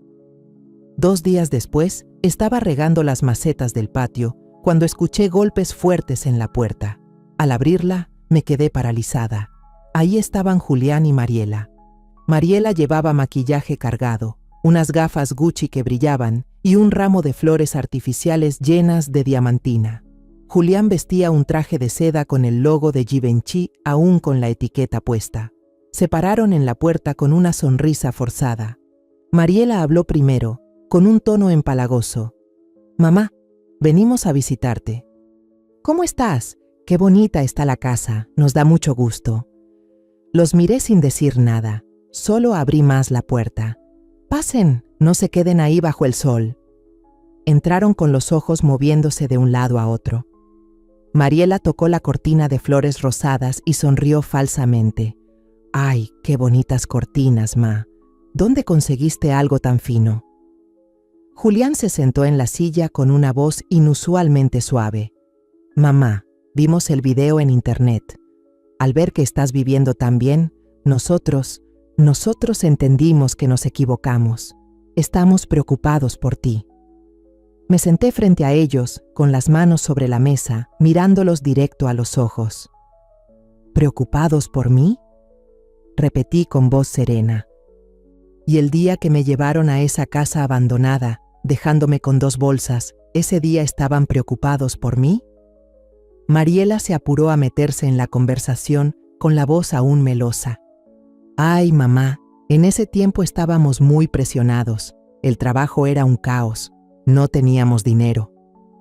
A: 2 días después, estaba regando las macetas del patio cuando escuché golpes fuertes en la puerta. Al abrirla, me quedé paralizada. Ahí estaban Julián y Mariela. Mariela llevaba maquillaje cargado, unas gafas Gucci que brillaban y un ramo de flores artificiales llenas de diamantina. Julián vestía un traje de seda con el logo de Givenchy aún con la etiqueta puesta. Se pararon en la puerta con una sonrisa forzada. Mariela habló primero, con un tono empalagoso. «Mamá, venimos a visitarte». «¿Cómo estás? Qué bonita está la casa, nos da mucho gusto». Los miré sin decir nada, solo abrí más la puerta. «Pasen, no se queden ahí bajo el sol». Entraron con los ojos moviéndose de un lado a otro. Mariela tocó la cortina de flores rosadas y sonrió falsamente. «Ay, qué bonitas cortinas, ma. ¿Dónde conseguiste algo tan fino?» Julián se sentó en la silla con una voz inusualmente suave. «Mamá, vimos el video en internet. Al ver que estás viviendo tan bien, nosotros Nosotros entendimos que nos equivocamos. Estamos preocupados por ti. Me senté frente a ellos, con las manos sobre la mesa, mirándolos directo a los ojos. ¿Preocupados por mí? Repetí con voz serena. Y el día que me llevaron a esa casa abandonada, dejándome con 2 bolsas, ¿ese día estaban preocupados por mí? Mariela se apuró a meterse en la conversación con la voz aún melosa. Ay, mamá, en ese tiempo estábamos muy presionados. El trabajo era un caos. No teníamos dinero.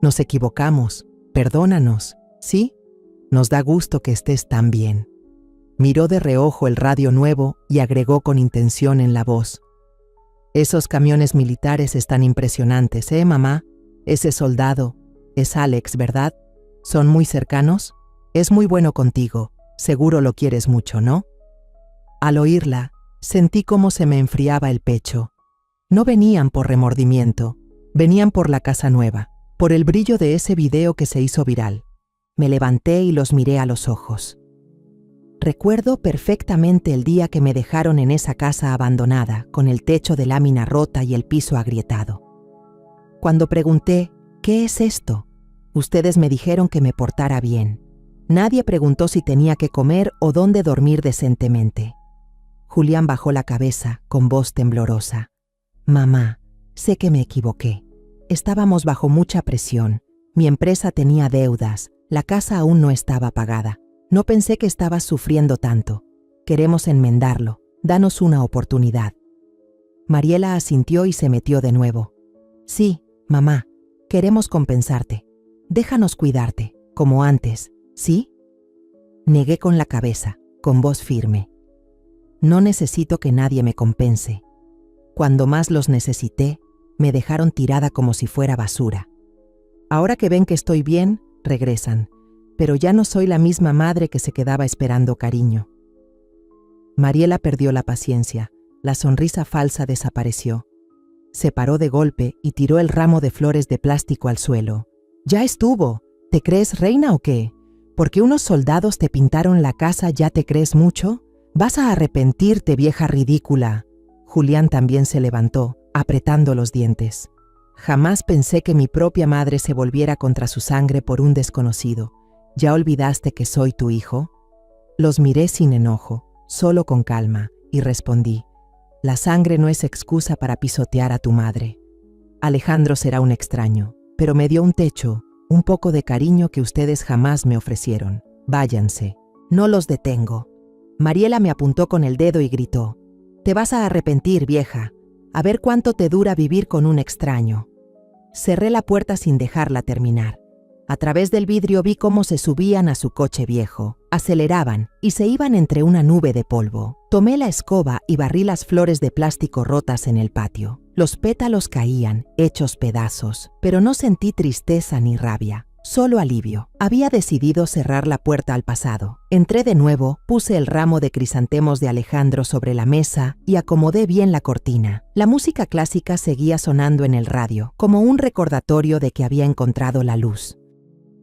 A: Nos equivocamos. Perdónanos, ¿sí? Nos da gusto que estés tan bien. Miró de reojo el radio nuevo y agregó con intención en la voz. Esos camiones militares están impresionantes, mamá? Ese soldado es Alex, ¿verdad? ¿Son muy cercanos? Es muy bueno contigo. Seguro lo quieres mucho, ¿no? Al oírla, sentí cómo se me enfriaba el pecho. No venían por remordimiento, venían por la casa nueva, por el brillo de ese video que se hizo viral. Me levanté y los miré a los ojos. Recuerdo perfectamente el día que me dejaron en esa casa abandonada, con el techo de lámina rota y el piso agrietado. Cuando pregunté, ¿qué es esto?, ustedes me dijeron que me portara bien. Nadie preguntó si tenía que comer o dónde dormir decentemente. Julián bajó la cabeza, con voz temblorosa. Mamá, sé que me equivoqué. Estábamos bajo mucha presión. Mi empresa tenía deudas. La casa aún no estaba pagada. No pensé que estabas sufriendo tanto. Queremos enmendarlo. Danos una oportunidad. Mariela asintió y se metió de nuevo. Sí, mamá, queremos compensarte. Déjanos cuidarte, como antes, ¿sí? Negué con la cabeza, con voz firme. No necesito que nadie me compense. Cuando más los necesité, me dejaron tirada como si fuera basura. Ahora que ven que estoy bien, regresan. Pero ya no soy la misma madre que se quedaba esperando cariño. Mariela perdió la paciencia. La sonrisa falsa desapareció. Se paró de golpe y tiró el ramo de flores de plástico al suelo. ¡Ya estuvo! ¿Te crees reina o qué? ¿Porque unos soldados te pintaron la casa ya te crees mucho? ¡Vas a arrepentirte, vieja ridícula! Julián también se levantó, apretando los dientes. Jamás pensé que mi propia madre se volviera contra su sangre por un desconocido. ¿Ya olvidaste que soy tu hijo? Los miré sin enojo, solo con calma, y respondí. La sangre no es excusa para pisotear a tu madre. Alejandro será un extraño, pero me dio un techo, un poco de cariño que ustedes jamás me ofrecieron. Váyanse. No los detengo. Mariela me apuntó con el dedo y gritó. Te vas a arrepentir, vieja. A ver cuánto te dura vivir con un extraño. Cerré la puerta sin dejarla terminar. A través del vidrio vi cómo se subían a su coche viejo, aceleraban y se iban entre una nube de polvo. Tomé la escoba y barrí las flores de plástico rotas en el patio. Los pétalos caían, hechos pedazos, pero no sentí tristeza ni rabia, solo alivio. Había decidido cerrar la puerta al pasado. Entré de nuevo, puse el ramo de crisantemos de Alejandro sobre la mesa y acomodé bien la cortina. La música clásica seguía sonando en el radio, como un recordatorio de que había encontrado la luz.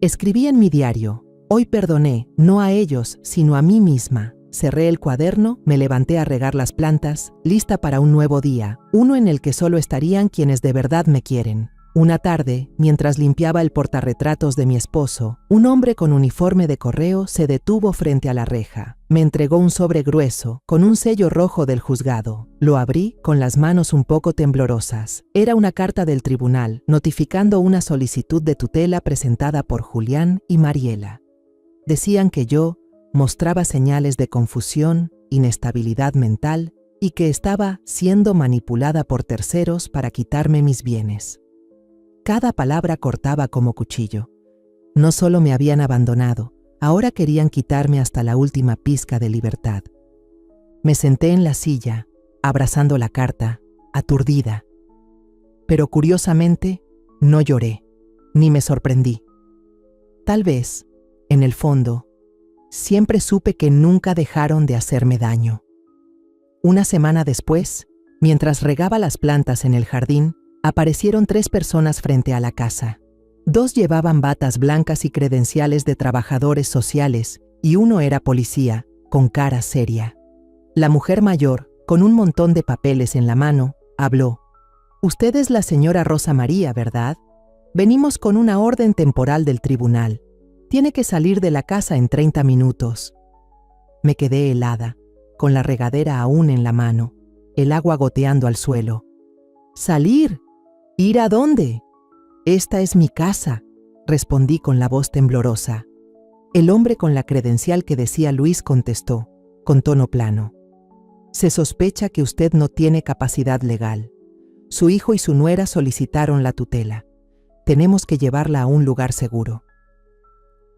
A: Escribí en mi diario, hoy perdoné, no a ellos, sino a mí misma. Cerré el cuaderno, me levanté a regar las plantas, lista para un nuevo día, uno en el que solo estarían quienes de verdad me quieren. Una tarde, mientras limpiaba el portarretratos de mi esposo, un hombre con uniforme de correo se detuvo frente a la reja. Me entregó un sobre grueso, con un sello rojo del juzgado. Lo abrí con las manos un poco temblorosas. Era una carta del tribunal, notificando una solicitud de tutela presentada por Julián y Mariela. Decían que yo mostraba señales de confusión, inestabilidad mental y que estaba siendo manipulada por terceros para quitarme mis bienes. Cada palabra cortaba como cuchillo. No solo me habían abandonado, ahora querían quitarme hasta la última pizca de libertad. Me senté en la silla, abrazando la carta, aturdida. Pero curiosamente, no lloré, ni me sorprendí. Tal vez, en el fondo, siempre supe que nunca dejaron de hacerme daño. Una semana después, mientras regaba las plantas en el jardín, aparecieron 3 personas frente a la casa. 2 llevaban batas blancas y credenciales de trabajadores sociales y uno era policía, con cara seria. La mujer mayor, Con un montón de papeles en la mano, habló. «Usted es la señora Rosa María, ¿verdad? Venimos con una orden temporal del tribunal. Tiene que salir de la casa en 30 minutos». Me quedé helada, con la regadera aún en la mano, el agua goteando al suelo. «¿Salir? ¿Ir a dónde?» «Esta es mi casa», respondí con la voz temblorosa. El hombre con la credencial que decía Luis contestó, con tono plano. «Se sospecha que usted no tiene capacidad legal. Su hijo y su nuera solicitaron la tutela. Tenemos que llevarla a un lugar seguro».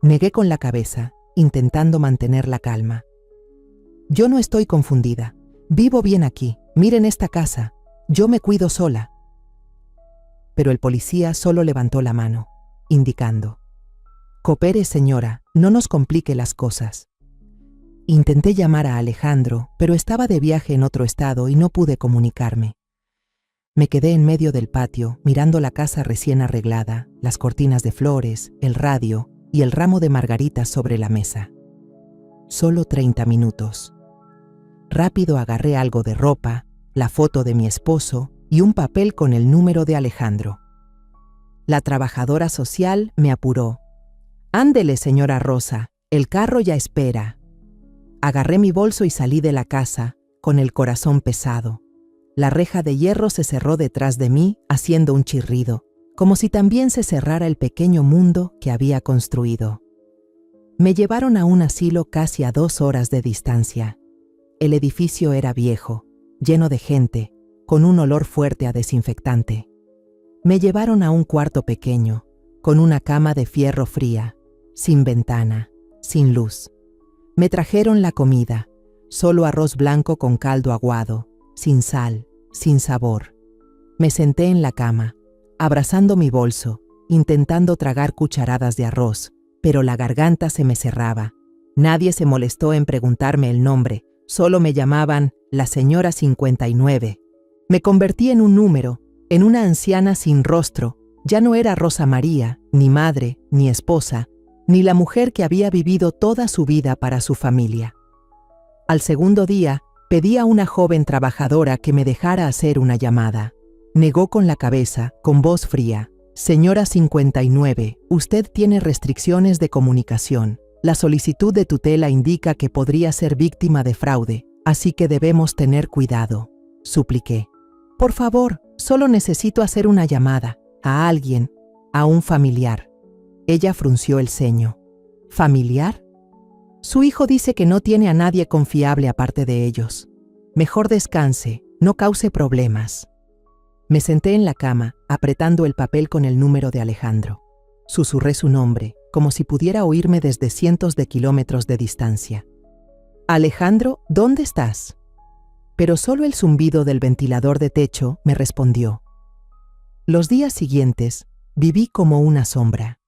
A: Negué con la cabeza, intentando mantener la calma. «Yo no estoy confundida. Vivo bien aquí. Miren esta casa. Yo me cuido sola». Pero el policía solo levantó la mano, indicando. «Coopere, señora, no nos complique las cosas». Intenté llamar a Alejandro, pero estaba de viaje en otro estado y no pude comunicarme. Me quedé en medio del patio, mirando la casa recién arreglada, las cortinas de flores, el radio y el ramo de margaritas sobre la mesa. Solo 30 minutos. Rápido agarré algo de ropa, la foto de mi esposo y un papel con el número de Alejandro. La trabajadora social me apuró. «Ándele, señora Rosa, el carro ya espera». Agarré mi bolso y salí de la casa, con el corazón pesado. La reja de hierro se cerró detrás de mí, haciendo un chirrido, como si también se cerrara el pequeño mundo que había construido. Me llevaron a un asilo casi a 2 horas de distancia. El edificio era viejo, lleno de gente, con un olor fuerte a desinfectante. Me llevaron a un cuarto pequeño, con una cama de fierro fría, sin ventana, sin luz. Me trajeron la comida, solo arroz blanco con caldo aguado, sin sal, sin sabor. Me senté en la cama, abrazando mi bolso, intentando tragar cucharadas de arroz, pero la garganta se me cerraba. Nadie se molestó en preguntarme el nombre, solo me llamaban la señora 59. Me convertí en un número, en una anciana sin rostro. Ya no era Rosa María, ni madre, ni esposa, ni la mujer que había vivido toda su vida para su familia. Al segundo día, pedí a una joven trabajadora que me dejara hacer una llamada. Negó con la cabeza, con voz fría. «Señora 59, usted tiene restricciones de comunicación. La solicitud de tutela indica que podría ser víctima de fraude, así que debemos tener cuidado», supliqué. «Por favor, solo necesito hacer una llamada, a alguien, a un familiar». Ella frunció el ceño. «¿Familiar? Su hijo dice que no tiene a nadie confiable aparte de ellos. Mejor descanse, no cause problemas». Me senté en la cama, apretando el papel con el número de Alejandro. Susurré su nombre, como si pudiera oírme desde cientos de kilómetros de distancia. «Alejandro, ¿dónde estás?». Pero solo el zumbido del ventilador de techo me respondió. Los días siguientes, viví como una sombra.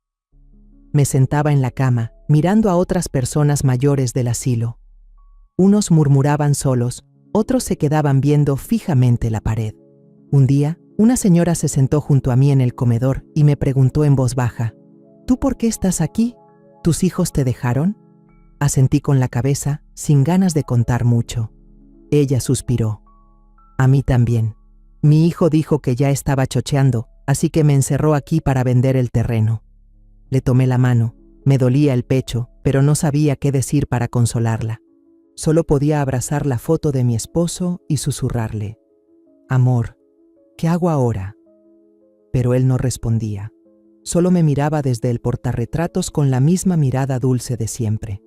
A: Me sentaba en la cama, mirando a otras personas mayores del asilo. Unos murmuraban solos, otros se quedaban viendo fijamente la pared. Un día, una señora se sentó junto a mí en el comedor y me preguntó en voz baja, «¿Tú por qué estás aquí? ¿Tus hijos te dejaron?». Asentí con la cabeza, sin ganas de contar mucho. Ella suspiró. «A mí también. Mi hijo dijo que ya estaba chocheando, así que me encerró aquí para vender el terreno». Le tomé la mano, me dolía el pecho, pero no sabía qué decir para consolarla. Solo podía abrazar la foto de mi esposo y susurrarle, «Amor, ¿qué hago ahora?». Pero él no respondía. Solo me miraba desde el portarretratos con la misma mirada dulce de siempre.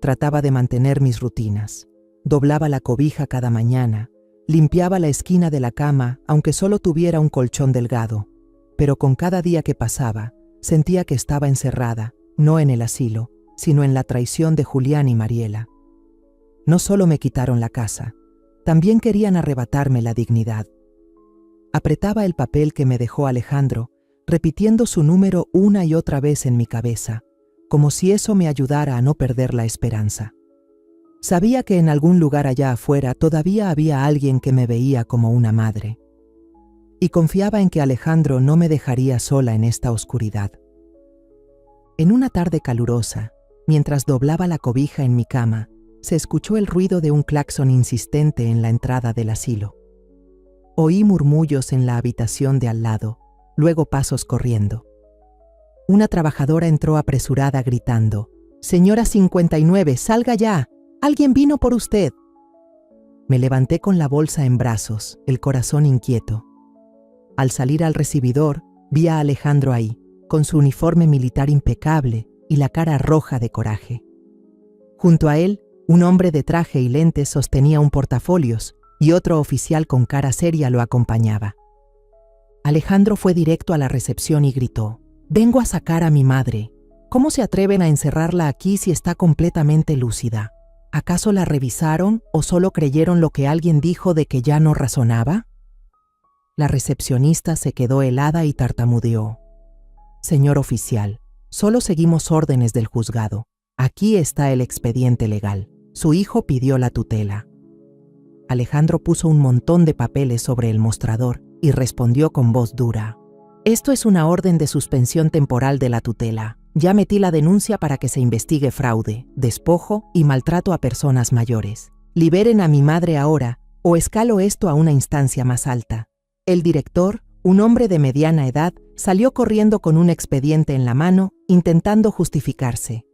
A: Trataba de mantener mis rutinas. Doblaba la cobija cada mañana, limpiaba la esquina de la cama, aunque solo tuviera un colchón delgado. Pero con cada día que pasaba, sentía que estaba encerrada, no en el asilo, sino en la traición de Julián y Mariela. No solo me quitaron la casa, también querían arrebatarme la dignidad. Apretaba el papel que me dejó Alejandro, repitiendo su número una y otra vez en mi cabeza, como si eso me ayudara a no perder la esperanza. Sabía que en algún lugar allá afuera todavía había alguien que me veía como una madre. Y confiaba en que Alejandro no me dejaría sola en esta oscuridad. En una tarde calurosa, mientras doblaba la cobija en mi cama, se escuchó el ruido de un claxon insistente en la entrada del asilo. Oí murmullos en la habitación de al lado, luego pasos corriendo. Una trabajadora entró apresurada gritando: «Señora 59, salga ya. Alguien vino por usted». Me levanté con la bolsa en brazos, el corazón inquieto. Al salir al recibidor, vi a Alejandro ahí, con su uniforme militar impecable y la cara roja de coraje. Junto a él, un hombre de traje y lentes sostenía un portafolios y otro oficial con cara seria lo acompañaba. Alejandro fue directo a la recepción y gritó: «Vengo a sacar a mi madre. ¿Cómo se atreven a encerrarla aquí si está completamente lúcida? ¿Acaso la revisaron o solo creyeron lo que alguien dijo de que ya no razonaba?». La recepcionista se quedó helada y tartamudeó: «Señor oficial, solo seguimos órdenes del juzgado. Aquí está el expediente legal. Su hijo pidió la tutela». Alejandro puso un montón de papeles sobre el mostrador y respondió con voz dura: «Esto es una orden de suspensión temporal de la tutela. Ya metí la denuncia para que se investigue fraude, despojo y maltrato a personas mayores. Liberen a mi madre ahora o escalo esto a una instancia más alta». El director, un hombre de mediana edad, salió corriendo con un expediente en la mano, intentando justificarse.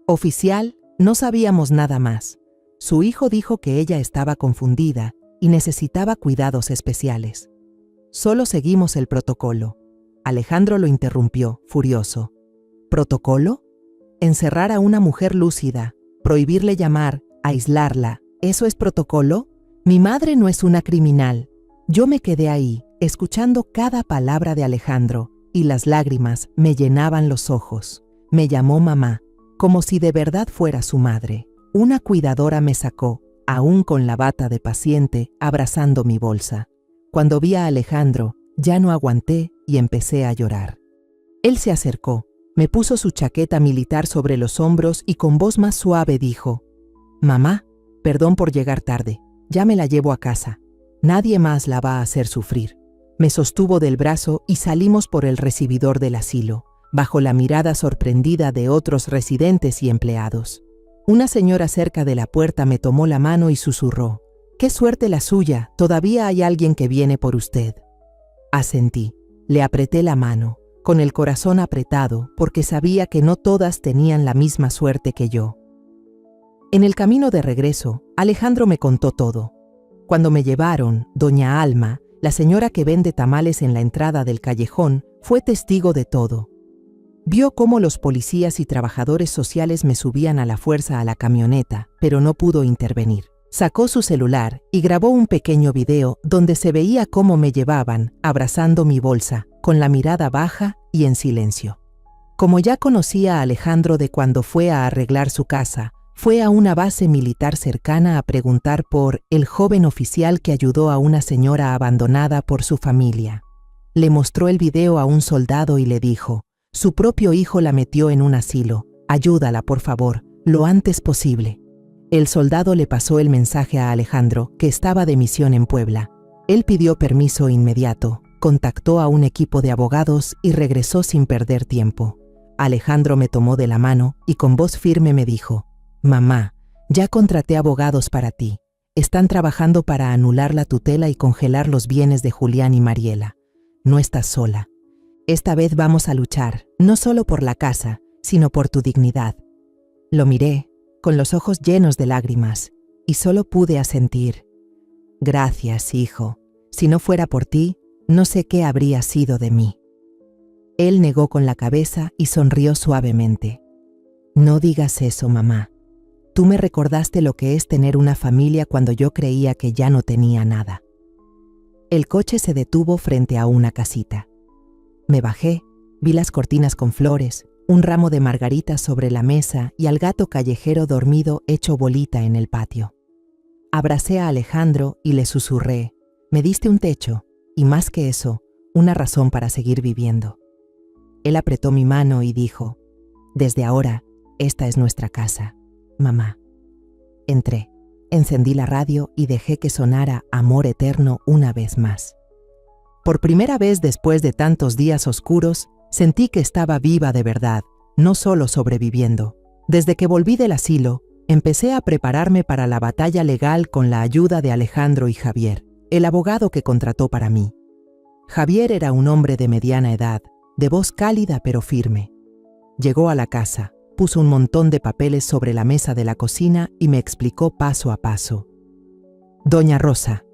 A: «Oficial, no sabíamos nada más. Su hijo dijo que ella estaba confundida y necesitaba cuidados especiales. Solo seguimos el protocolo». Alejandro lo interrumpió, furioso. «¿Protocolo? Encerrar a una mujer lúcida, prohibirle llamar, aislarla, ¿eso es protocolo? Mi madre no es una criminal». Yo me quedé ahí, escuchando cada palabra de Alejandro, y las lágrimas me llenaban los ojos. Me llamó mamá, como si de verdad fuera su madre. Una cuidadora me sacó, aún con la bata de paciente, abrazando mi bolsa. Cuando vi a Alejandro, ya no aguanté y empecé a llorar. Él se acercó, me puso su chaqueta militar sobre los hombros y con voz más suave dijo: «Mamá, perdón por llegar tarde, ya me la llevo a casa. Nadie más la va a hacer sufrir». Me sostuvo del brazo y salimos por el recibidor del asilo, bajo la mirada sorprendida de otros residentes y empleados. Una señora cerca de la puerta me tomó la mano y susurró: «Qué suerte la suya, todavía hay alguien que viene por usted». Asentí, le apreté la mano, con el corazón apretado, porque sabía que no todas tenían la misma suerte que yo. En el camino de regreso, Alejandro me contó todo. Cuando me llevaron, doña Alma, la señora que vende tamales en la entrada del callejón, fue testigo de todo. Vio cómo los policías y trabajadores sociales me subían a la fuerza a la camioneta, pero no pudo intervenir. Sacó su celular y grabó un pequeño video donde se veía cómo me llevaban, abrazando mi bolsa, con la mirada baja y en silencio. Como ya conocía a Alejandro de cuando fue a arreglar su casa, fue a una base militar cercana a preguntar por el joven oficial que ayudó a una señora abandonada por su familia. Le mostró el video a un soldado y le dijo: «Su propio hijo la metió en un asilo. Ayúdala, por favor, lo antes posible». El soldado le pasó el mensaje a Alejandro, que estaba de misión en Puebla. Él pidió permiso inmediato, contactó a un equipo de abogados y regresó sin perder tiempo. Alejandro me tomó de la mano y con voz firme me dijo: «Mamá, ya contraté abogados para ti. Están trabajando para anular la tutela y congelar los bienes de Julián y Mariela. No estás sola. Esta vez vamos a luchar, no solo por la casa, sino por tu dignidad». Lo miré, con los ojos llenos de lágrimas, y solo pude asentir. «Gracias, hijo. Si no fuera por ti, no sé qué habría sido de mí». Él negó con la cabeza y sonrió suavemente. «No digas eso, mamá. Tú me recordaste lo que es tener una familia cuando yo creía que ya no tenía nada». El coche se detuvo frente a una casita. Me bajé, vi las cortinas con flores, un ramo de margaritas sobre la mesa y al gato callejero dormido hecho bolita en el patio. Abracé a Alejandro y le susurré: «Me diste un techo, y más que eso, una razón para seguir viviendo». Él apretó mi mano y dijo: «Desde ahora, esta es nuestra casa, mamá». Entré, encendí la radio y dejé que sonara Amor Eterno una vez más. Por primera vez después de tantos días oscuros, sentí que estaba viva de verdad, no solo sobreviviendo. Desde que volví del asilo, Empecé a prepararme para la batalla legal con la ayuda de Alejandro y Javier, el abogado que contrató para mí. Javier era un hombre de mediana edad, de voz cálida pero firme. Llegó a la casa, puso un montón de papeles sobre la mesa de la cocina y me explicó paso a paso. Doña Rosa,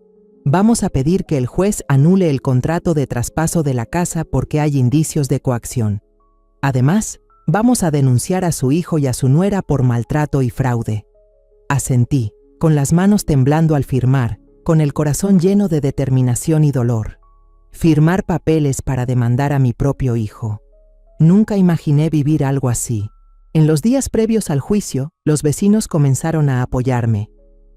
A: vamos a pedir que el juez anule el contrato de traspaso de la casa porque hay indicios de coacción. Además, vamos a denunciar a su hijo y a su nuera por maltrato y fraude. Asentí, con las manos temblando al firmar, con el corazón lleno de determinación y dolor. Firmar papeles para demandar a mi propio hijo. Nunca imaginé vivir algo así. En los días previos al juicio, los vecinos comenzaron a apoyarme.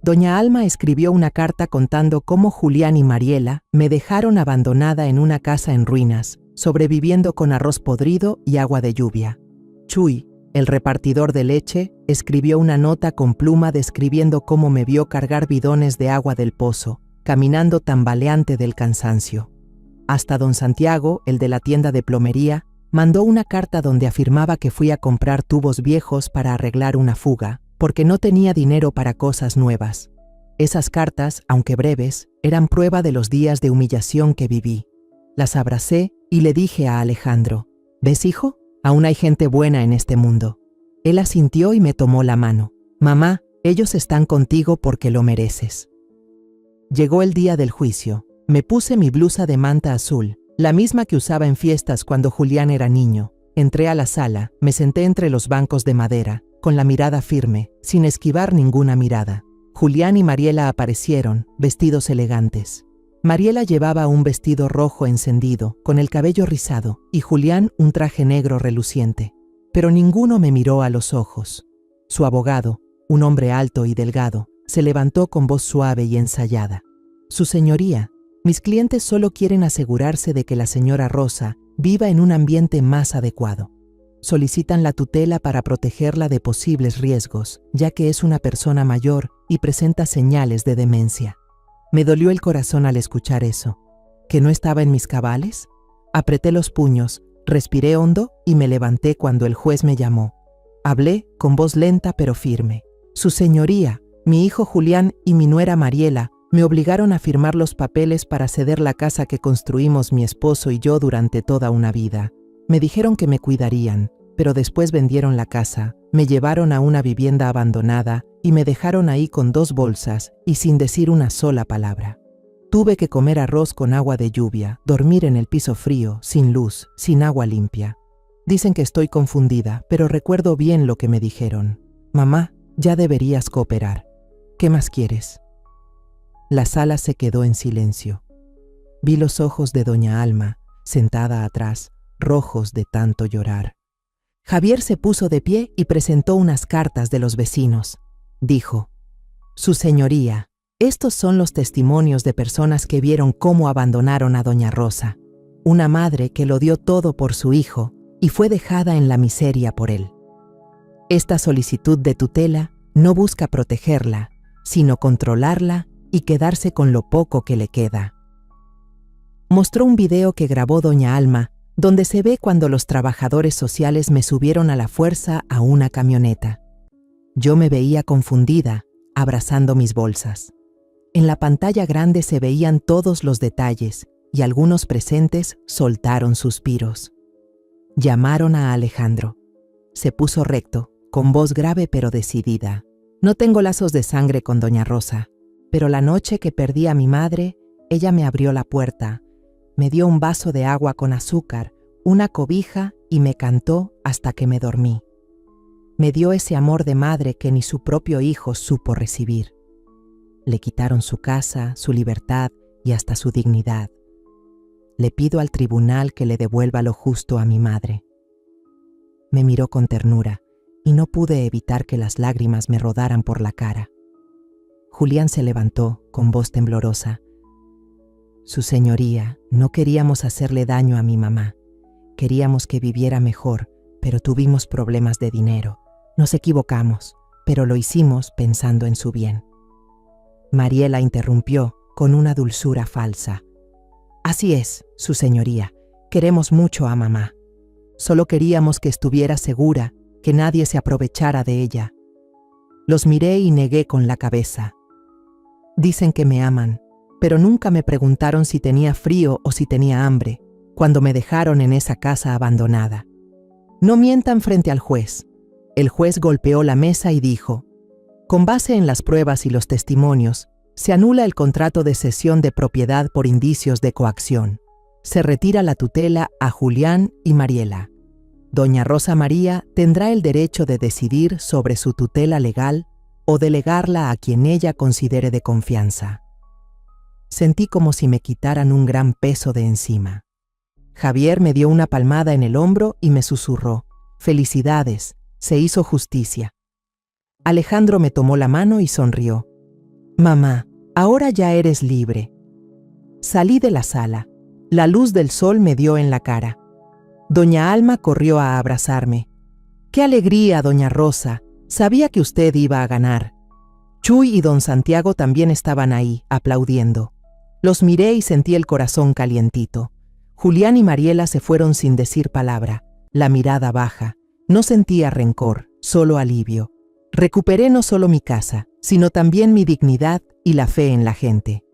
A: Doña Alma escribió una carta contando cómo Julián y Mariela me dejaron abandonada en una casa en ruinas, sobreviviendo con arroz podrido y agua de lluvia. Chuy, el repartidor de leche, escribió una nota con pluma describiendo cómo me vio cargar bidones de agua del pozo, caminando tambaleante del cansancio. Hasta don Santiago, el de la tienda de plomería, mandó una carta donde afirmaba que fui a comprar tubos viejos para arreglar una fuga, porque no tenía dinero para cosas nuevas. Esas cartas, aunque breves, eran prueba de los días de humillación que viví. Las abracé y le dije a Alejandro, ¿ves, hijo? Aún hay gente buena en este mundo. Él asintió y me tomó la mano. Mamá, ellos están contigo porque lo mereces. Llegó el día del juicio. Me puse mi blusa de manta azul, la misma que usaba en fiestas cuando Julián era niño. Entré a la sala, me senté entre los bancos de madera, con la mirada firme, sin esquivar ninguna mirada. Julián y Mariela aparecieron, vestidos elegantes. Mariela llevaba un vestido rojo encendido, con el cabello rizado, y Julián un traje negro reluciente. Pero ninguno me miró a los ojos. Su abogado, un hombre alto y delgado, se levantó con voz suave y ensayada. Su señoría, mis clientes solo quieren asegurarse de que la señora Rosa viva en un ambiente más adecuado. Solicitan la tutela para protegerla de posibles riesgos, ya que es una persona mayor y presenta señales de demencia. Me dolió el corazón al escuchar eso. ¿Que no estaba en mis cabales? Apreté los puños, respiré hondo y me levanté cuando el juez me llamó. Hablé con voz lenta pero firme. Su señoría, mi hijo Julián y mi nuera Mariela me obligaron a firmar los papeles para ceder la casa que construimos mi esposo y yo durante toda una vida. Me dijeron que me cuidarían, pero después vendieron la casa, me llevaron a una vivienda abandonada y me dejaron ahí con 2 bolsas y sin decir una sola palabra. Tuve que comer arroz con agua de lluvia, dormir en el piso frío, sin luz, sin agua limpia. Dicen que estoy confundida, pero recuerdo bien lo que me dijeron. Mamá, ya deberías cooperar. ¿Qué más quieres? La sala se quedó en silencio. Vi los ojos de doña Alma, sentada atrás, rojos de tanto llorar. Javier se puso de pie y presentó unas cartas de los vecinos. Dijo, Su señoría, estos son los testimonios de personas que vieron cómo abandonaron a doña Rosa, una madre que lo dio todo por su hijo y fue dejada en la miseria por él. Esta solicitud de tutela no busca protegerla, sino controlarla y quedarse con lo poco que le queda. Mostró un video que grabó doña Alma, donde se ve cuando los trabajadores sociales me subieron a la fuerza a una camioneta. Yo me veía confundida, abrazando mis bolsas. En la pantalla grande se veían todos los detalles y algunos presentes soltaron suspiros. Llamaron a Alejandro. Se puso recto, con voz grave pero decidida. No tengo lazos de sangre con doña Rosa, pero la noche que perdí a mi madre, ella me abrió la puerta, me dio un vaso de agua con azúcar, una cobija y me cantó hasta que me dormí. Me dio ese amor de madre que ni su propio hijo supo recibir. Le quitaron su casa, su libertad y hasta su dignidad. Le pido al tribunal que le devuelva lo justo a mi madre. Me miró con ternura y no pude evitar que las lágrimas me rodaran por la cara. Julián se levantó con voz temblorosa. Su señoría, no queríamos hacerle daño a mi mamá. Queríamos que viviera mejor, pero tuvimos problemas de dinero. Nos equivocamos, pero lo hicimos pensando en su bien. Mariela interrumpió con una dulzura falsa. Así es, su señoría, queremos mucho a mamá. Solo queríamos que estuviera segura, que nadie se aprovechara de ella. Los miré y negué con la cabeza. Dicen que me aman, pero nunca me preguntaron si tenía frío o si tenía hambre, cuando me dejaron en esa casa abandonada. No mientan frente al juez. El juez golpeó la mesa y dijo: con base en las pruebas y los testimonios, se anula el contrato de cesión de propiedad por indicios de coacción. Se retira la tutela a Julián y Mariela. Doña Rosa María tendrá el derecho de decidir sobre su tutela legal o delegarla a quien ella considere de confianza. Sentí como si me quitaran un gran peso de encima. Javier me dio una palmada en el hombro y me susurró: felicidades, se hizo justicia. Alejandro me tomó la mano y sonrió. Mamá, ahora ya eres libre. Salí de la sala. La luz del sol me dio en la cara. Doña Alma corrió a abrazarme. ¡Qué alegría, doña Rosa! Sabía que usted iba a ganar. Chuy y don Santiago también estaban ahí, aplaudiendo. Los miré y sentí el corazón calientito. Julián y Mariela se fueron sin decir palabra, la mirada baja. No sentía rencor, solo alivio. Recuperé no solo mi casa, sino también mi dignidad y la fe en la gente.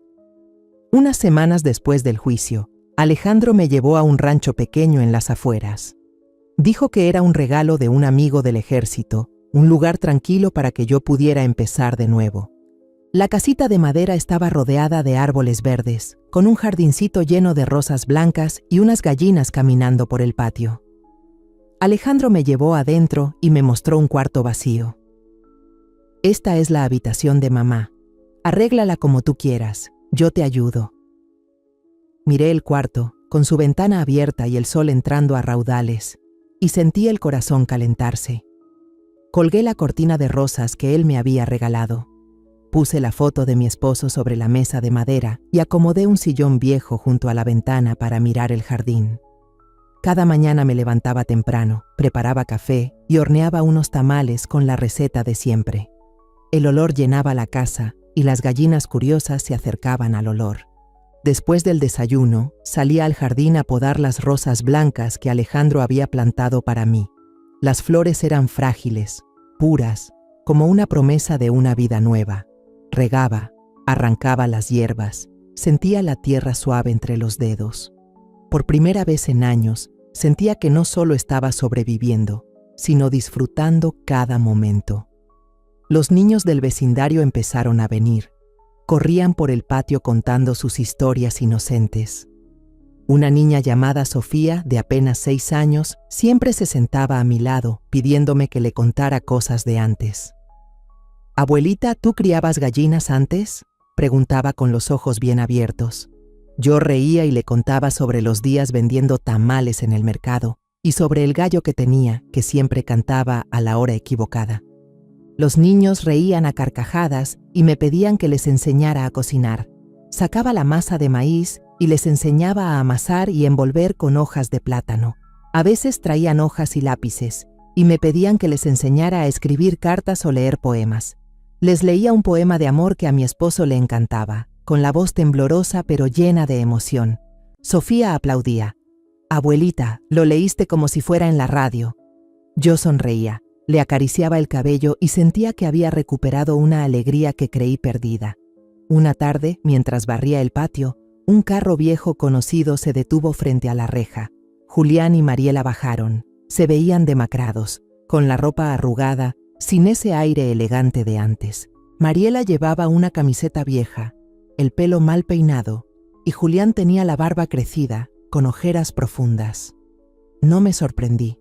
A: Unas semanas después del juicio, Alejandro me llevó a un rancho pequeño en las afueras. Dijo que era un regalo de un amigo del ejército, un lugar tranquilo para que yo pudiera empezar de nuevo. La casita de madera estaba rodeada de árboles verdes, con un jardincito lleno de rosas blancas y unas gallinas caminando por el patio. Alejandro me llevó adentro y me mostró un cuarto vacío. Esta es la habitación de mamá. Arréglala como tú quieras, yo te ayudo. Miré el cuarto, con su ventana abierta y el sol entrando a raudales, y sentí el corazón calentarse. Colgué la cortina de rosas que él me había regalado. Puse la foto de mi esposo sobre la mesa de madera y acomodé un sillón viejo junto a la ventana para mirar el jardín. Cada mañana me levantaba temprano, preparaba café y horneaba unos tamales con la receta de siempre. El olor llenaba la casa y las gallinas curiosas se acercaban al olor. Después del desayuno, salía al jardín a podar las rosas blancas que Alejandro había plantado para mí. Las flores eran frágiles, puras, como una promesa de una vida nueva. Regaba, arrancaba las hierbas, sentía la tierra suave entre los dedos. Por primera vez en años, sentía que no solo estaba sobreviviendo, sino disfrutando cada momento. Los niños del vecindario empezaron a venir. Corrían por el patio contando sus historias inocentes. Una niña llamada Sofía, de apenas 6 años, siempre se sentaba a mi lado, pidiéndome que le contara cosas de antes. «Abuelita, ¿tú criabas gallinas antes?», preguntaba con los ojos bien abiertos. Yo reía y le contaba sobre los días vendiendo tamales en el mercado y sobre el gallo que tenía, que siempre cantaba a la hora equivocada. Los niños reían a carcajadas y me pedían que les enseñara a cocinar. Sacaba la masa de maíz y les enseñaba a amasar y envolver con hojas de plátano. A veces traían hojas y lápices y me pedían que les enseñara a escribir cartas o leer poemas. Les leía un poema de amor que a mi esposo le encantaba, con la voz temblorosa pero llena de emoción. Sofía aplaudía. «Abuelita, lo leíste como si fuera en la radio». Yo sonreía. Le acariciaba el cabello y sentía que había recuperado una alegría que creí perdida. Una tarde, mientras barría el patio, un carro viejo conocido se detuvo frente a la reja. Julián y Mariela bajaron. Se veían demacrados, con la ropa arrugada, sin ese aire elegante de antes. Mariela llevaba una camiseta vieja, el pelo mal peinado, y Julián tenía la barba crecida, con ojeras profundas. No me sorprendí.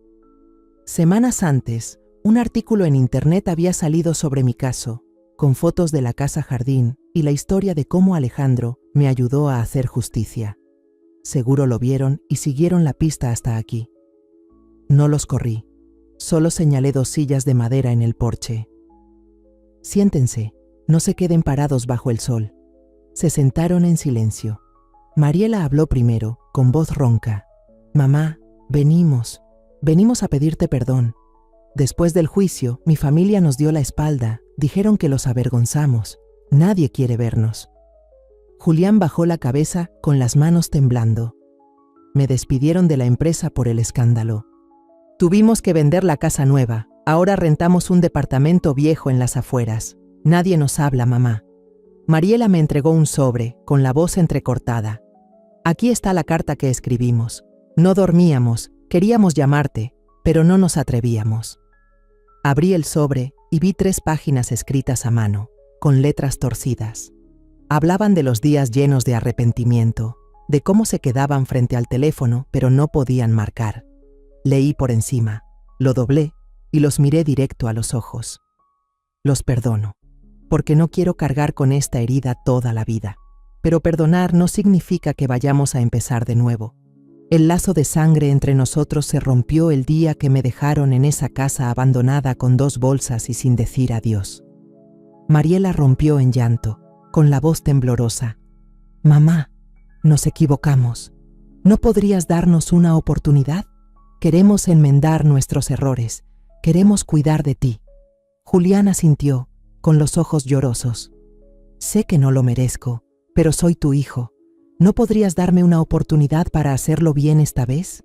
A: Semanas antes, un artículo en internet había salido sobre mi caso, con fotos de la casa jardín y la historia de cómo Alejandro me ayudó a hacer justicia. Seguro lo vieron y siguieron la pista hasta aquí. No los corrí, solo señalé 2 sillas de madera en el porche. «Siéntense, no se queden parados bajo el sol». Se sentaron en silencio. Mariela habló primero, con voz ronca. «Mamá, venimos a pedirte perdón. Después del juicio, mi familia nos dio la espalda, dijeron que los avergonzamos. Nadie quiere vernos». Julián bajó la cabeza con las manos temblando. «Me despidieron de la empresa por el escándalo. Tuvimos que vender la casa nueva, Ahora rentamos un departamento viejo en las afueras. Nadie nos habla, mamá. Mariela me entregó un sobre, con la voz entrecortada. Aquí está la carta que escribimos. No dormíamos, queríamos llamarte, pero no nos atrevíamos. Abrí el sobre y vi 3 páginas escritas a mano, con letras torcidas. Hablaban de los días llenos de arrepentimiento, de cómo se quedaban frente al teléfono, pero no podían marcar. Leí por encima, lo doblé y los miré directo a los ojos. Los perdono, porque no quiero cargar con esta herida toda la vida. Pero perdonar no significa que vayamos a empezar de nuevo. El lazo de sangre entre nosotros se rompió el día que me dejaron en esa casa abandonada con 2 bolsas y sin decir adiós. Mariela rompió en llanto, con la voz temblorosa. Mamá, nos equivocamos. ¿No podrías darnos una oportunidad? Queremos enmendar nuestros errores. Queremos cuidar de ti. Julián asintió, con los ojos llorosos. Sé que no lo merezco, pero soy tu hijo. ¿No podrías darme una oportunidad para hacerlo bien esta vez?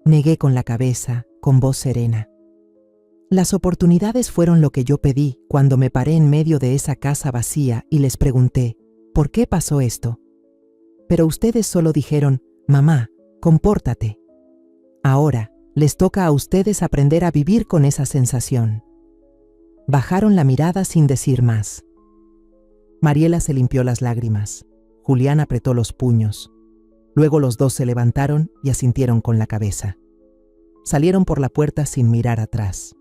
A: Negué con la cabeza, con voz serena. Las oportunidades fueron lo que yo pedí cuando me paré en medio de esa casa vacía y les pregunté, ¿por qué pasó esto? Pero ustedes solo dijeron, mamá, compórtate. Ahora, les toca a ustedes aprender a vivir con esa sensación. Bajaron la mirada sin decir más. Mariela se limpió las lágrimas. Julián apretó los puños. Luego los 2 se levantaron y asintieron con la cabeza. Salieron por la puerta sin mirar atrás.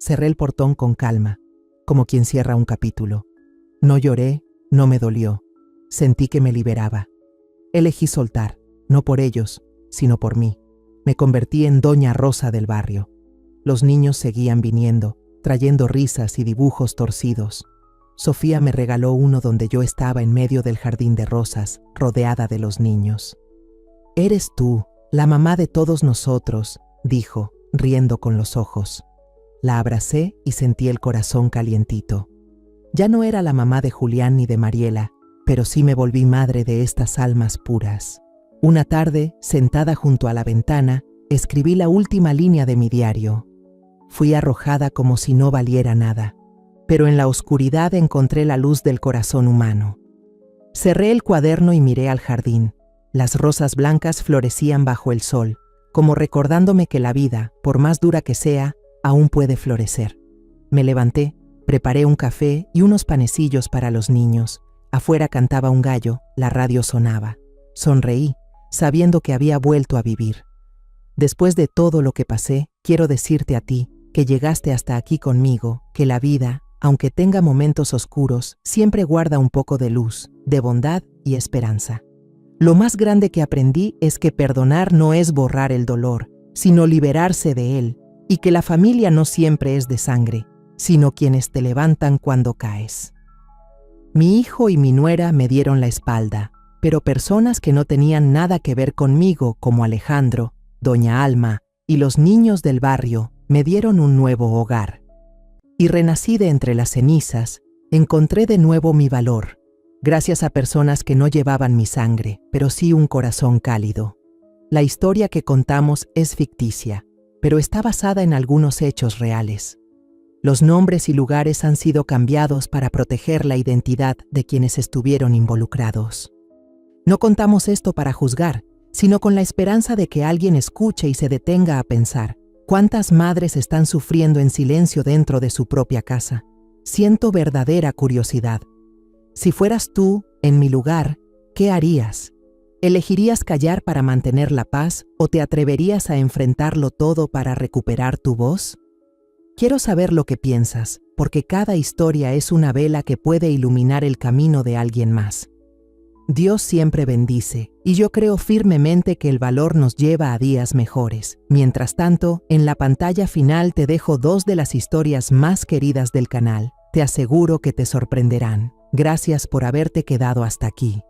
A: Cerré el portón con calma, como quien cierra un capítulo. No lloré, no me dolió. Sentí que me liberaba. Elegí soltar, no por ellos, sino por mí. Me convertí en Doña Rosa del barrio. Los niños seguían viniendo, trayendo risas y dibujos torcidos. Sofía me regaló uno donde yo estaba en medio del jardín de rosas, rodeada de los niños. Eres tú, la mamá de todos nosotros, dijo, riendo con los ojos. La abracé y sentí el corazón calientito. Ya no era la mamá de Julián ni de Mariela, pero sí me volví madre de estas almas puras. Una tarde, sentada junto a la ventana, escribí la última línea de mi diario. Fui arrojada como si no valiera nada, pero en la oscuridad encontré la luz del corazón humano. Cerré el cuaderno y miré al jardín. Las rosas blancas florecían bajo el sol, como recordándome que la vida, por más dura que sea, aún puede florecer. Me levanté, preparé un café y unos panecillos para los niños. Afuera cantaba un gallo, la radio sonaba. Sonreí, sabiendo que había vuelto a vivir. Después de todo lo que pasé, quiero decirte a ti, que llegaste hasta aquí conmigo, que la vida, aunque tenga momentos oscuros, siempre guarda un poco de luz, de bondad y esperanza. Lo más grande que aprendí es que perdonar no es borrar el dolor, sino liberarse de él, y que la familia no siempre es de sangre, sino quienes te levantan cuando caes. Mi hijo y mi nuera me dieron la espalda, pero personas que no tenían nada que ver conmigo, como Alejandro, doña Alma y los niños del barrio, me dieron un nuevo hogar. Y renací de entre las cenizas, encontré de nuevo mi valor, gracias a personas que no llevaban mi sangre, pero sí un corazón cálido. La historia que contamos es ficticia, pero está basada en algunos hechos reales. Los nombres y lugares han sido cambiados para proteger la identidad de quienes estuvieron involucrados. No contamos esto para juzgar, sino con la esperanza de que alguien escuche y se detenga a pensar, ¿cuántas madres están sufriendo en silencio dentro de su propia casa? Siento verdadera curiosidad. Si fueras tú, en mi lugar, ¿qué harías? ¿Elegirías callar para mantener la paz o te atreverías a enfrentarlo todo para recuperar tu voz? Quiero saber lo que piensas, porque cada historia es una vela que puede iluminar el camino de alguien más. Dios siempre bendice, y yo creo firmemente que el valor nos lleva a días mejores. Mientras tanto, en la pantalla final te dejo 2 de las historias más queridas del canal. Te aseguro que te sorprenderán. Gracias por haberte quedado hasta aquí.